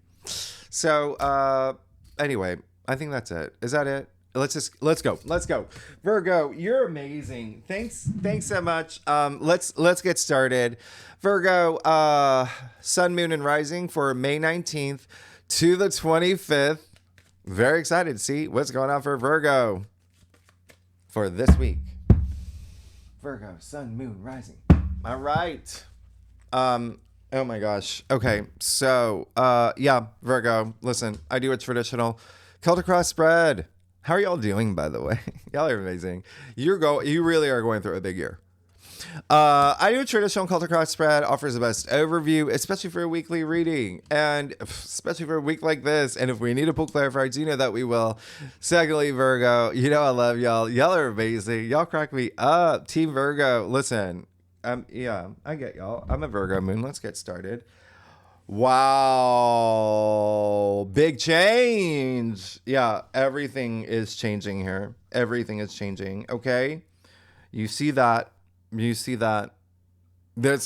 So anyway, I think that's it. Is that it? Let's go. Virgo, you're amazing. Thanks so much. Let's get started. Virgo, sun, moon, and rising for May 19th to the 25th. Very excited to see what's going on for Virgo for this week. Virgo, sun, moon, rising. All right. Oh my gosh. Okay. So, yeah, Virgo, listen, I do a traditional Celtic cross spread. How are y'all doing, by the way? Y'all are amazing. You really are going through a big year. I do a traditional Celtic cross spread, offers the best overview, especially for a weekly reading, and especially for a week like this. And if we need to pull clarifiers, you know that we will. Secondly, Virgo, you know I love y'all. Y'all are amazing. Y'all crack me up. Team Virgo, listen. Yeah, I get y'all. I'm a Virgo moon. Let's get started. Wow. Big change. Yeah, everything is changing here. Everything is changing. Okay. You see that. This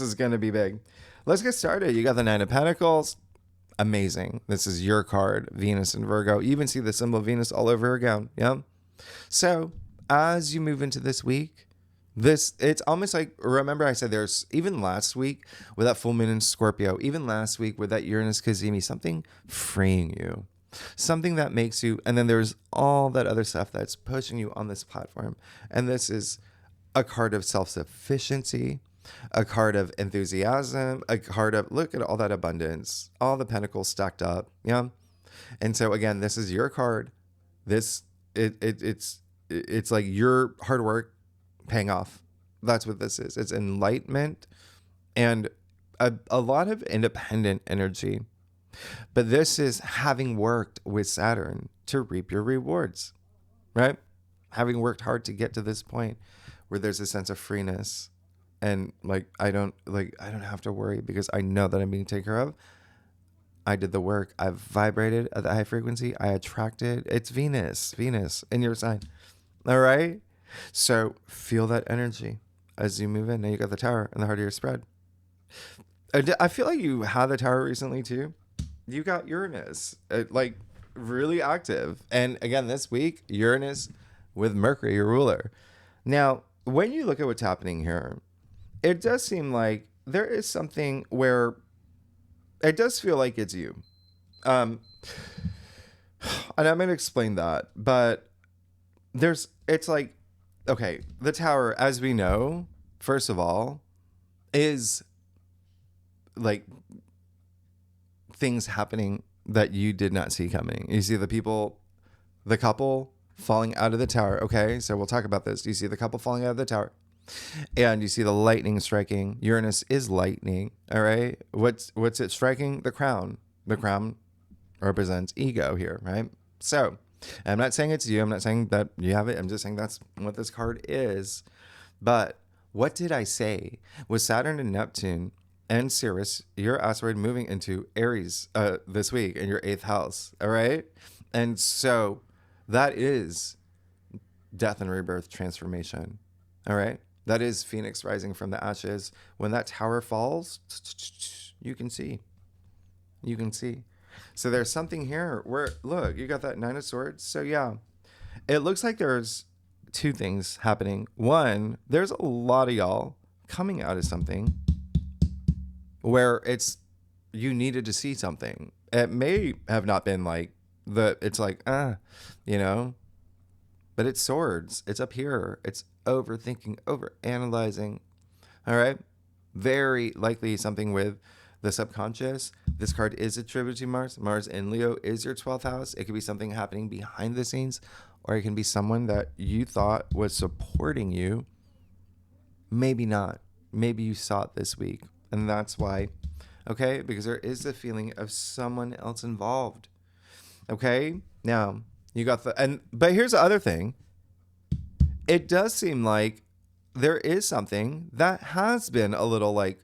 is going to be big. Let's get started. You got the 9 of Pentacles. Amazing. This is your card, Venus and Virgo. You even see the symbol of Venus all over her gown. Yeah. So as you move into this week, it's almost like, remember I said there's, even last week with that full moon in Scorpio, even last week with that Uranus Cazimi, something freeing you, something that makes you, and then there's all that other stuff that's pushing you on this platform. And this is a card of self-sufficiency, a card of enthusiasm, a card of, look at all that abundance, all the pentacles stacked up. Yeah. And so again, this is your card. It's like your hard work paying off. That's what this is. It's enlightenment and a lot of independent energy. But this is having worked with Saturn to reap your rewards, right? Having worked hard to get to this point where there's a sense of freeness and like, I don't have to worry because I know that I'm being taken care of. I did the work. I've vibrated at the high frequency. I attracted. It's Venus in your sign. All right. So feel that energy as you move in. Now you got the Tower in the heart of your spread. I feel like you had the Tower recently too. You got Uranus, like really active. And again, this week, Uranus with Mercury, your ruler. Now, when you look at what's happening here, it does seem like there is something where it does feel like it's you. And I'm going to explain that, but it's like, okay, the Tower, as we know, first of all, is like things happening that you did not see coming. You see the couple falling out of the Tower. Okay, so we'll talk about this. You see the couple falling out of the Tower, and you see the lightning striking. Uranus is lightning. All right, what's it striking? The crown. The crown represents ego here, right? So I'm not saying it's you. I'm not saying that you have it. I'm just saying that's what this card is. But what did I say? With Saturn and Neptune and Sirius, your asteroid moving into Aries this week in your 8th house. All right. And so that is death and rebirth transformation. All right. That is Phoenix rising from the ashes. When that Tower falls, you can see. You can see. So there's something here where, look, you got that 9 of Swords. So yeah, it looks like there's 2 things happening. One, there's a lot of y'all coming out of something where you needed to see something. It may have not been like it's like, but it's swords. It's up here. It's overthinking, overanalyzing. All right. Very likely something with the subconscious This card is attributed to Mars. Mars in Leo is your 12th house. It could be something happening behind the scenes, or it can be someone that you thought was supporting you. Maybe not. Maybe you saw it this week. And that's why, okay? Because there is a feeling of someone else involved. Okay? Now, you got but here's the other thing. It does seem like there is something that has been a little like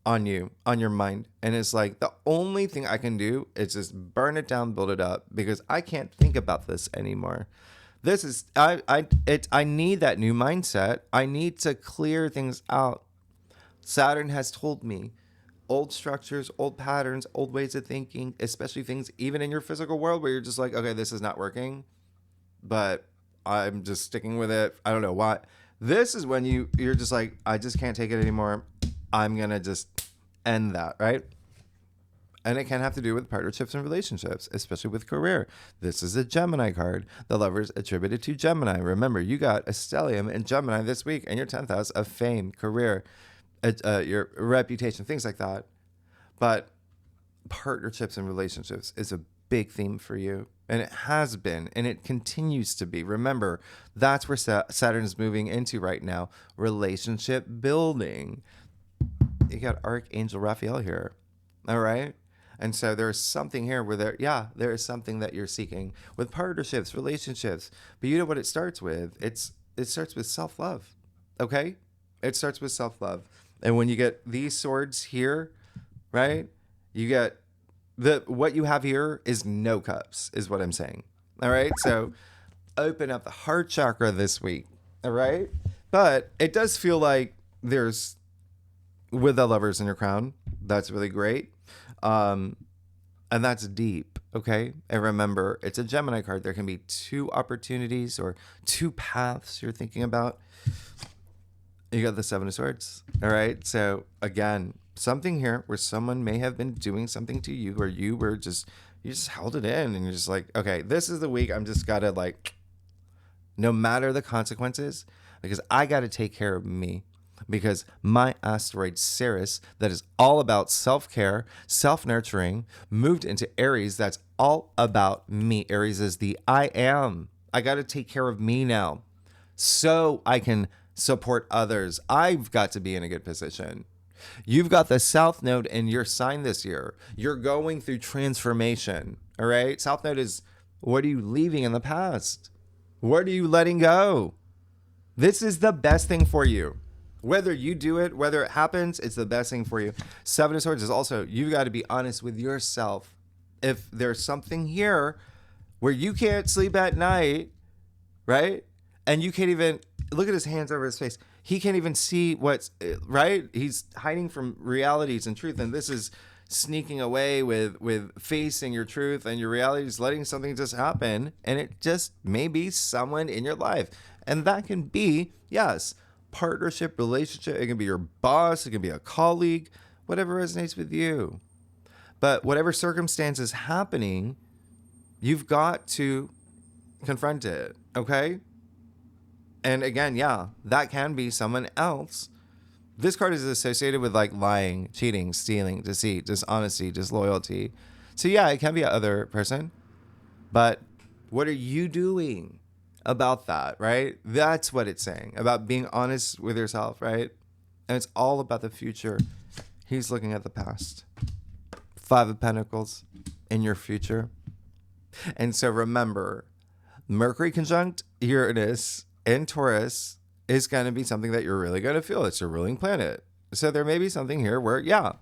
on your mind. And it's like, the only thing I can do is just burn it down, build it up, because I can't think about this anymore. This is, I need that new mindset. I need to clear things out. Saturn has told me old structures, old patterns, old ways of thinking, especially things even in your physical world where you're just like, okay, this is not working, but I'm just sticking with it. I don't know why. This is when you're just like, I just can't take it anymore. I'm going to just end that, right? And it can have to do with partnerships and relationships, especially with career. This is a Gemini card. The Lover's attributed to Gemini. Remember, you got a stellium in Gemini this week and your 10th house of fame, career, your reputation, things like that. But partnerships and relationships is a big theme for you. And it has been, and it continues to be. Remember, that's where Saturn is moving into right now. Relationship building. You got Archangel Raphael here. All right. And so there's something here where there is something that you're seeking with partnerships, relationships. But you know what it starts with? It starts with self-love. Okay? It starts with self-love. And when you get these swords here, right? You get what you have here is no cups, is what I'm saying. All right? So open up the heart chakra this week. All right? But it does feel like there's, with the Lovers in your crown, that's really great. And that's deep, okay? And remember, it's a Gemini card. There can be two opportunities or two paths you're thinking about. You got the Seven of Swords, all right? So, again, something here where someone may have been doing something to you, or you just held it in, and you're just like, okay, this is the week I'm just got to, like, no matter the consequences, because I got to take care of me. Because my asteroid Ceres, that is all about self-care, self-nurturing, moved into Aries. That's all about me. Aries is the I am. I got to take care of me now so I can support others. I've got to be in a good position. You've got the South Node in your sign this year. You're going through transformation. All right. South Node is, what are you leaving in the past? What are you letting go? This is the best thing for you. Whether you do it, whether it happens, it's the best thing for you. Seven of Swords is also, you've got to be honest with yourself. If there's something here where you can't sleep at night, right? And you can't even, look at his hands over his face. He can't even see what's, right? He's hiding from realities and truth. And this is sneaking away with facing your truth and your realities, letting something just happen. And it just may be someone in your life. And that can be, yes, partnership, relationship. It can be your boss. It can be a colleague, whatever resonates with you. But whatever circumstance is happening, you've got to confront it. Okay. And again, yeah, that can be someone else. This card is associated with like lying, cheating, stealing, deceit, dishonesty, disloyalty. So yeah, it can be another person. But what are you doing about that, right? That's what it's saying, about being honest with yourself, right? And it's all about the future. He's looking at the past. Five of Pentacles in your future. And so remember, Mercury conjunct Uranus in Taurus is going to be something that you're really going to feel. It's your ruling planet. So there may be something here where, yeah,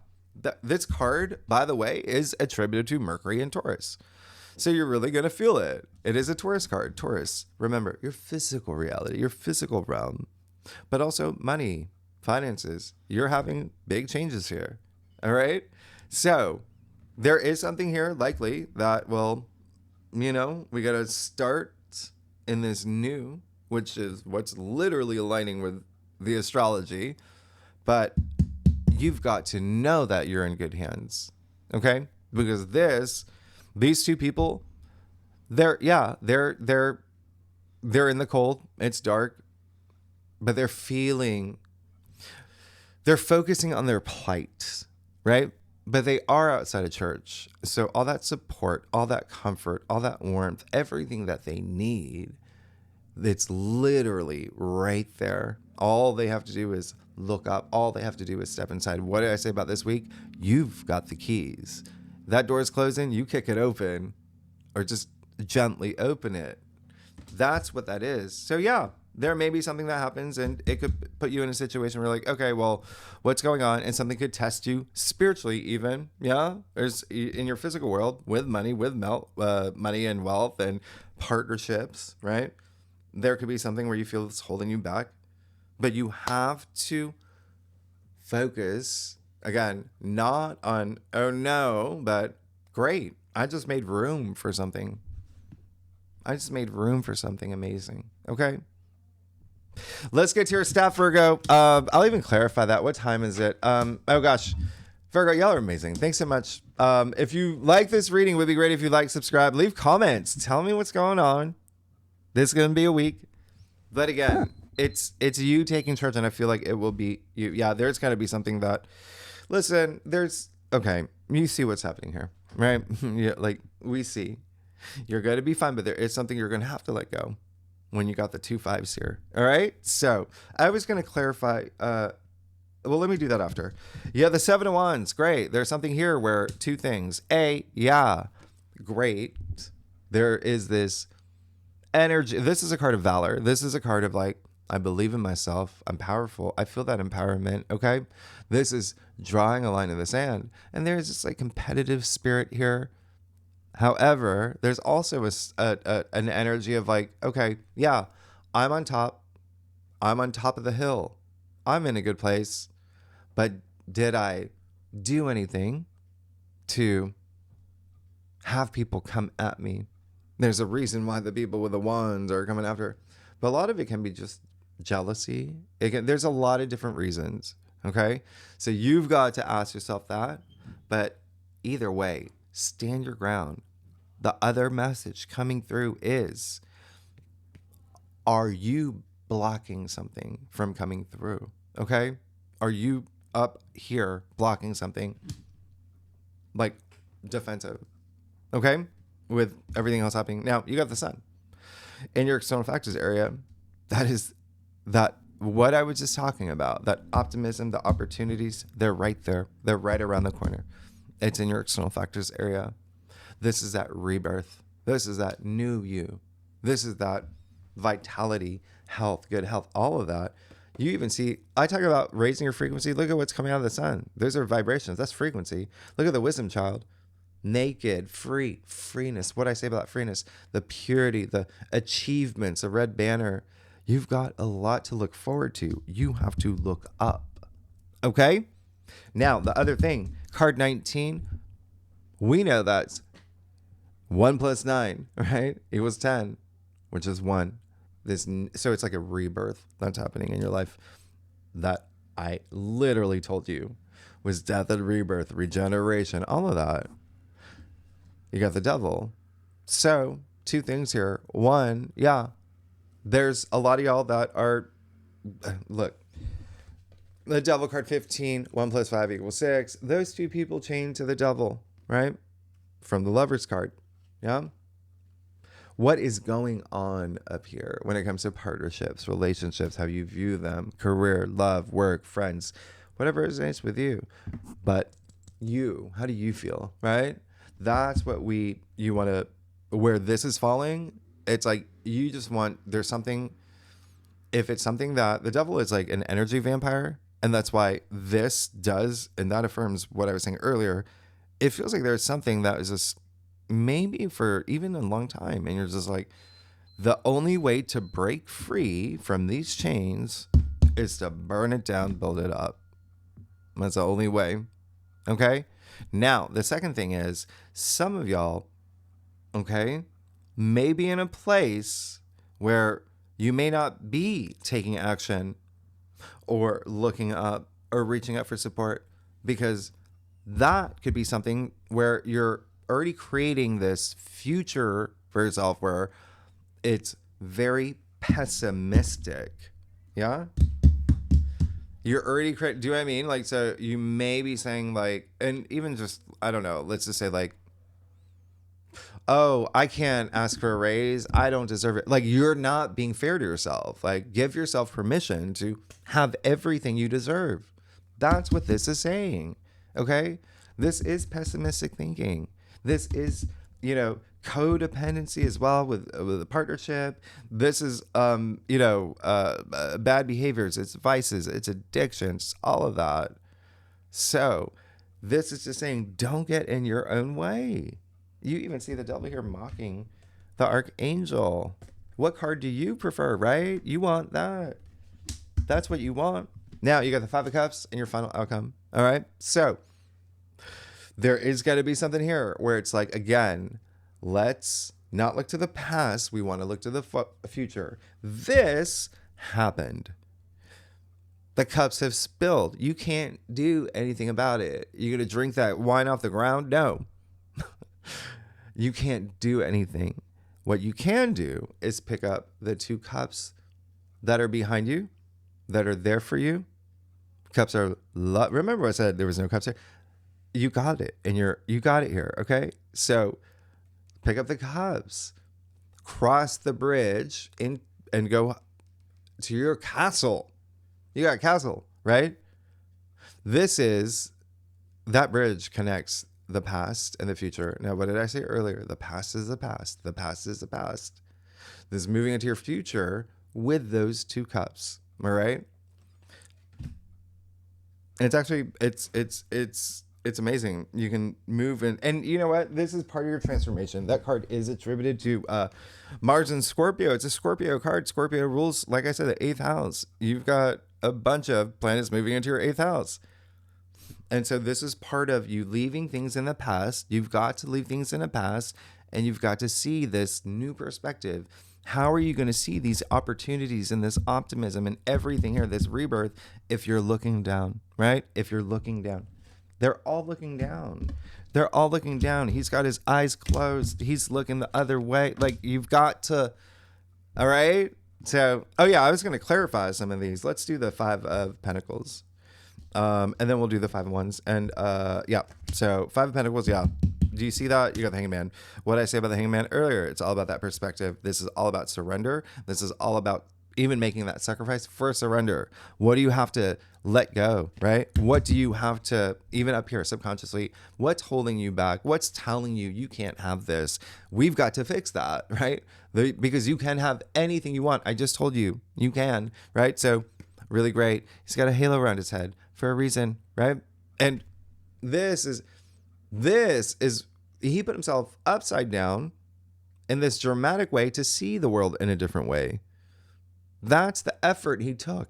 this card, by the way, is attributed to Mercury in Taurus. So you're really going to feel it. It is a Taurus card. Taurus, remember, your physical reality, your physical realm, but also money, finances. You're having big changes here. All right? So there is something here likely that will, we got to start in this new, which is what's literally aligning with the astrology. But you've got to know that you're in good hands. Okay? Because these two people, they're in the cold. It's dark, but they're focusing on their plight, right? but they are outside of church. So all that support, all that comfort, all that warmth, everything that they need, it's literally right there. All they have to do is look up. All they have to do is step inside. What did I say about this week? You've got the keys. That door's closing, you kick it open or just gently open it. That's what that is. So yeah, there may be something that happens and it could put you in a situation where you're like, okay, well, what's going on? And something could test you spiritually even. Yeah. There's in your physical world with money, with money and wealth and partnerships, right? There could be something where you feel it's holding you back, but you have to focus again, not on, oh no, but great. I just made room for something. I just made room for something amazing. Okay. Let's get to your stuff, Virgo. I'll even clarify that. What time is it? Oh gosh, Virgo, y'all are amazing. Thanks so much. If you like this reading, it would be great if you like, subscribe, leave comments. Tell me what's going on. This is going to be a week. But again, it's you taking charge, and I feel like it will be you. Yeah, there's got to be something that, listen, okay, you see what's happening here, right? Yeah, like we see. You're going to be fine, but there is something you're going to have to let go when you got the 2 5s here. All right? So I was going to clarify. Well, let me do that after. Yeah, the 7 of Wands. Great. There's something here where two things. Yeah, great. There is this energy. This is a card of valor. This is a card of like, I believe in myself. I'm powerful. I feel that empowerment. Okay. This is drawing a line in the sand. And there's this like competitive spirit here. However, there's also an energy of like, okay, yeah, I'm on top. I'm on top of the hill. I'm in a good place. But did I do anything to have people come at me? There's a reason why the people with the wands are coming after. But a lot of it can be just jealousy. There's a lot of different reasons. Okay. So you've got to ask yourself that. But either way, stand your ground. The other message coming through is, are you blocking something from coming through? Okay. Are you up here blocking something like defensive? Okay. With everything else happening. Now you got the sun in your external factors area. That is that what I was just talking about, that optimism, the opportunities, they're right there. They're right around the corner. It's in your external factors area. This is that rebirth. This is that new you. This is that vitality, health, good health, all of that. You even see, I talk about raising your frequency. Look at what's coming out of the sun. Those are vibrations. That's frequency. Look at the wisdom child. Naked, freeness. What I say about freeness, the purity, the achievements, the red banner. You've got a lot to look forward to. You have to look up. Okay? Now, the other thing, card 19, we know that's 1 + 9, right? It was 10, which is 1. So it's like a rebirth that's happening in your life that I literally told you was death and rebirth, regeneration, all of that. You got the devil. So 2 things here. 1, yeah, there's a lot of y'all that are, look, the devil card 15, 1 + 5 = 6. Those 2 people chained to the devil, right? From the Lover's card. Yeah. What is going on up here when it comes to partnerships, relationships, how you view them, career, love, work, friends, whatever resonates with you. But you, how do you feel, right? That's what you want to, where this is falling, it's like you just want, there's something, if it's something that the devil is like an energy vampire, and that's why this does, and that affirms what I was saying earlier, it feels like there's something that is just maybe for even a long time, and you're just like, the only way to break free from these chains is to burn it down, build it up. That's the only way. Okay. Now, the second thing is, some of y'all, okay, may be in a place where you may not be taking action or looking up or reaching out for support, because that could be something where you're already creating this future for yourself where it's very pessimistic. Yeah. You're already do you know what I mean? Like, so you may be saying like, and even just, I don't know, let's just say like, oh, I can't ask for a raise. I don't deserve it. Like, you're not being fair to yourself. Like, give yourself permission to have everything you deserve. That's what this is saying. Okay? This is pessimistic thinking. This is, codependency as well with a partnership. This is, bad behaviors. It's vices. It's addictions. All of that. So, this is just saying, don't get in your own way. You even see the devil here mocking the archangel. What card do you prefer, right? You want that. That's what you want. Now, you got the Five of Cups and your final outcome. All right? So, there is got to be something here where it's like, again, let's not look to the past. We want to look to the future. This happened. The cups have spilled. You can't do anything about it. You're going to drink that wine off the ground? No. You can't do anything. What you can do is pick up the two cups that are behind you, that are there for you. Cups are remember I said there was no cups here? You got it, and you got it here, okay? So pick up the cups, cross the bridge and go to your castle. You got a castle, right? That bridge connects the past and the future. Now, what did I say earlier? The past is the past. The past is the past. This is moving into your future with those two cups. Am I right? And it's actually, it's amazing. You can move in, and you know what? This is part of your transformation. That card is attributed to Mars and Scorpio. It's a Scorpio card. Scorpio rules, like I said, the 8th house. You've got a bunch of planets moving into your 8th house. And so this is part of you leaving things in the past. You've got to leave things in the past, and you've got to see this new perspective. How are you going to see these opportunities and this optimism and everything here, this rebirth, if you're looking down, right? If you're looking down. They're all looking down. They're all looking down. He's got his eyes closed. He's looking the other way. Like, you've got to, all right? So, oh yeah, I was going to clarify some of these. Let's do the 5 of Pentacles. And then we'll do the 5 of Wands. And yeah, so 5 of Pentacles, yeah. Do you see that? You got the Hangman. What did I say about the Hangman earlier? It's all about that perspective. This is all about surrender. This is all about even making that sacrifice for surrender. What do you have to let go, right? What do you have to, even up here subconsciously, what's holding you back? What's telling you you can't have this? We've got to fix that, right? Because you can have anything you want. I just told you, you can, right? So really great. He's got a halo around his head for a reason, right? And this is, he put himself upside down in this dramatic way to see the world in a different way. That's the effort he took.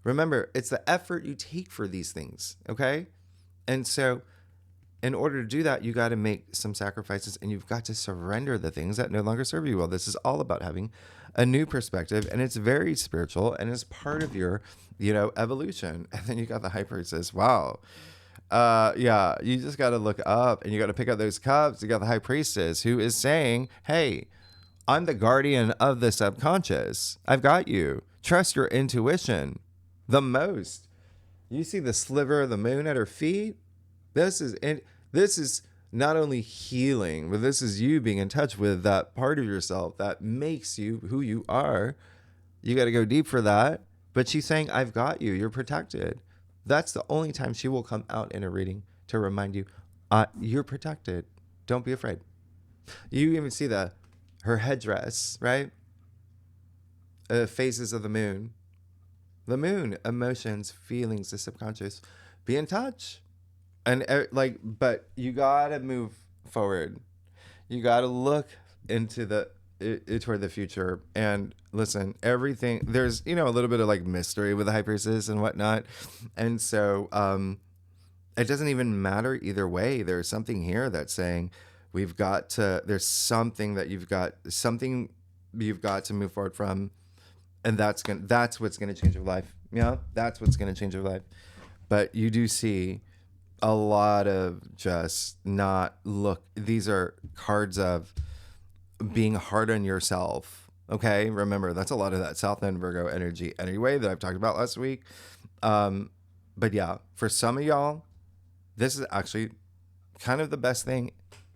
Remember, it's the effort you take for these things, okay? And so in order to do that, you got to make some sacrifices, and you've got to surrender the things that no longer serve you well. This is all about having a new perspective, and it's very spiritual, and it's part of your, evolution. And then you got the High Priestess. Wow. Yeah, you just got to look up, and you got to pick up those cups. You got the High Priestess, who is saying, hey, I'm the guardian of the subconscious. I've got you. Trust your intuition the most. You see the sliver of the moon at her feet? This is not only healing, but this is you being in touch with that part of yourself that makes you who you are. You got to go deep for that. But she's saying, I've got you. You're protected. That's the only time she will come out in a reading to remind you, you're protected. Don't be afraid. You even see her headdress, right? Phases of the moon. The moon, emotions, feelings, the subconscious. Be in touch. And but you got to move forward. You got to look into toward the future. And listen, everything, there's, a little bit of like mystery with the High Priestess and whatnot. And so it doesn't even matter either way. There's something here that's saying, there's something that you've got to move forward from. And that's what's going to change your life. Yeah, that's what's going to change your life. But you do see a lot of these are cards of being hard on yourself. Okay. Remember, that's a lot of that South End Virgo energy anyway, that I've talked about last week. But yeah, for some of y'all, this is actually kind of the best thing,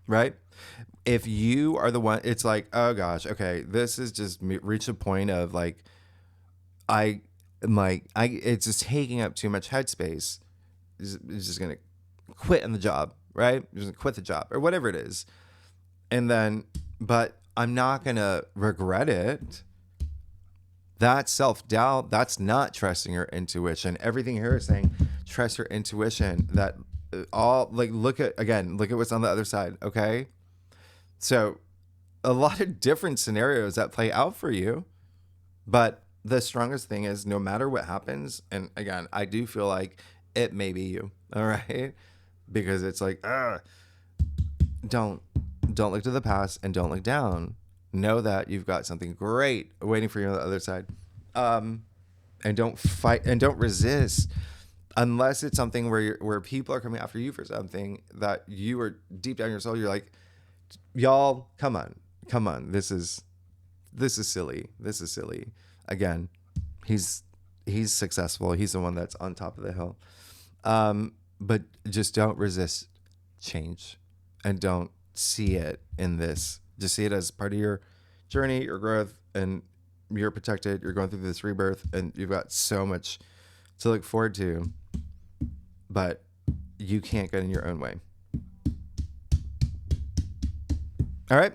right? If you are the one, it's like, oh gosh, okay, this is just reached a point of like, it's just taking up too much headspace. It's just gonna quit on the job, right? Just quit the job or whatever it is, and then, but I'm not gonna regret it. That's self-doubt. That's not trusting your intuition. Everything here is saying trust your intuition. That all, like, look at what's on the other side. Okay. So a lot of different scenarios that play out for you, but the strongest thing is no matter what happens. And again, I do feel like it may be you. All right. Because it's like, don't look to the past and don't look down. Know that you've got something great waiting for you on the other side. And don't fight and don't resist unless it's something where people are coming after you for something that you are deep down your soul. You're like, y'all, come on. This is silly. This is silly. Again, he's successful. He's the one that's on top of the hill. But just don't resist change and don't see it in this. Just see it as part of your journey, your growth, and you're protected. You're going through this rebirth, and you've got so much to look forward to, but you can't get in your own way. All right.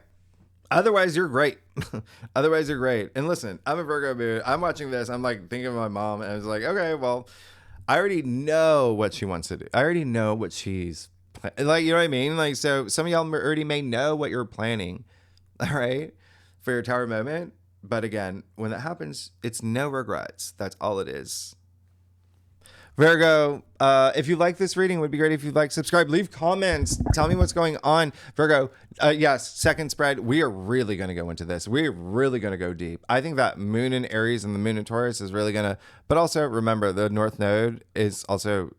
Otherwise, you're great. And listen, I'm a Virgo moon. I'm watching this. I'm like thinking of my mom, and I was like, okay, well, I already know what she wants to do. I already know what she's like, you know what I mean? Like, so some of y'all already may know what you're planning, all right, for your tower moment. But again, when that happens, it's no regrets. That's all it is. Virgo, if you like this reading, it would be great if you'd like, subscribe, leave comments, tell me what's going on. Virgo, yes, second spread, we are really going to go into this. We're really going to go deep. I think that moon in Aries and the moon in Taurus is really going to, but also remember the North Node is also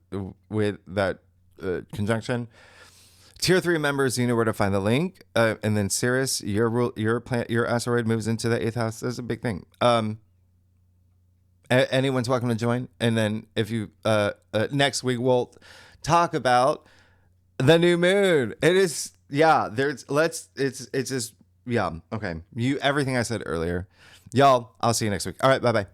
with that conjunction. Tier 3 members, you know where to find the link. And then Sirius, your asteroid moves into the 8th house. That's a big thing. Anyone's welcome to join. And then if you next week we'll talk about the new moon. It is, yeah, it's just, yeah, okay. Everything I said earlier. Y'all, I'll see you next week. All right, bye-bye.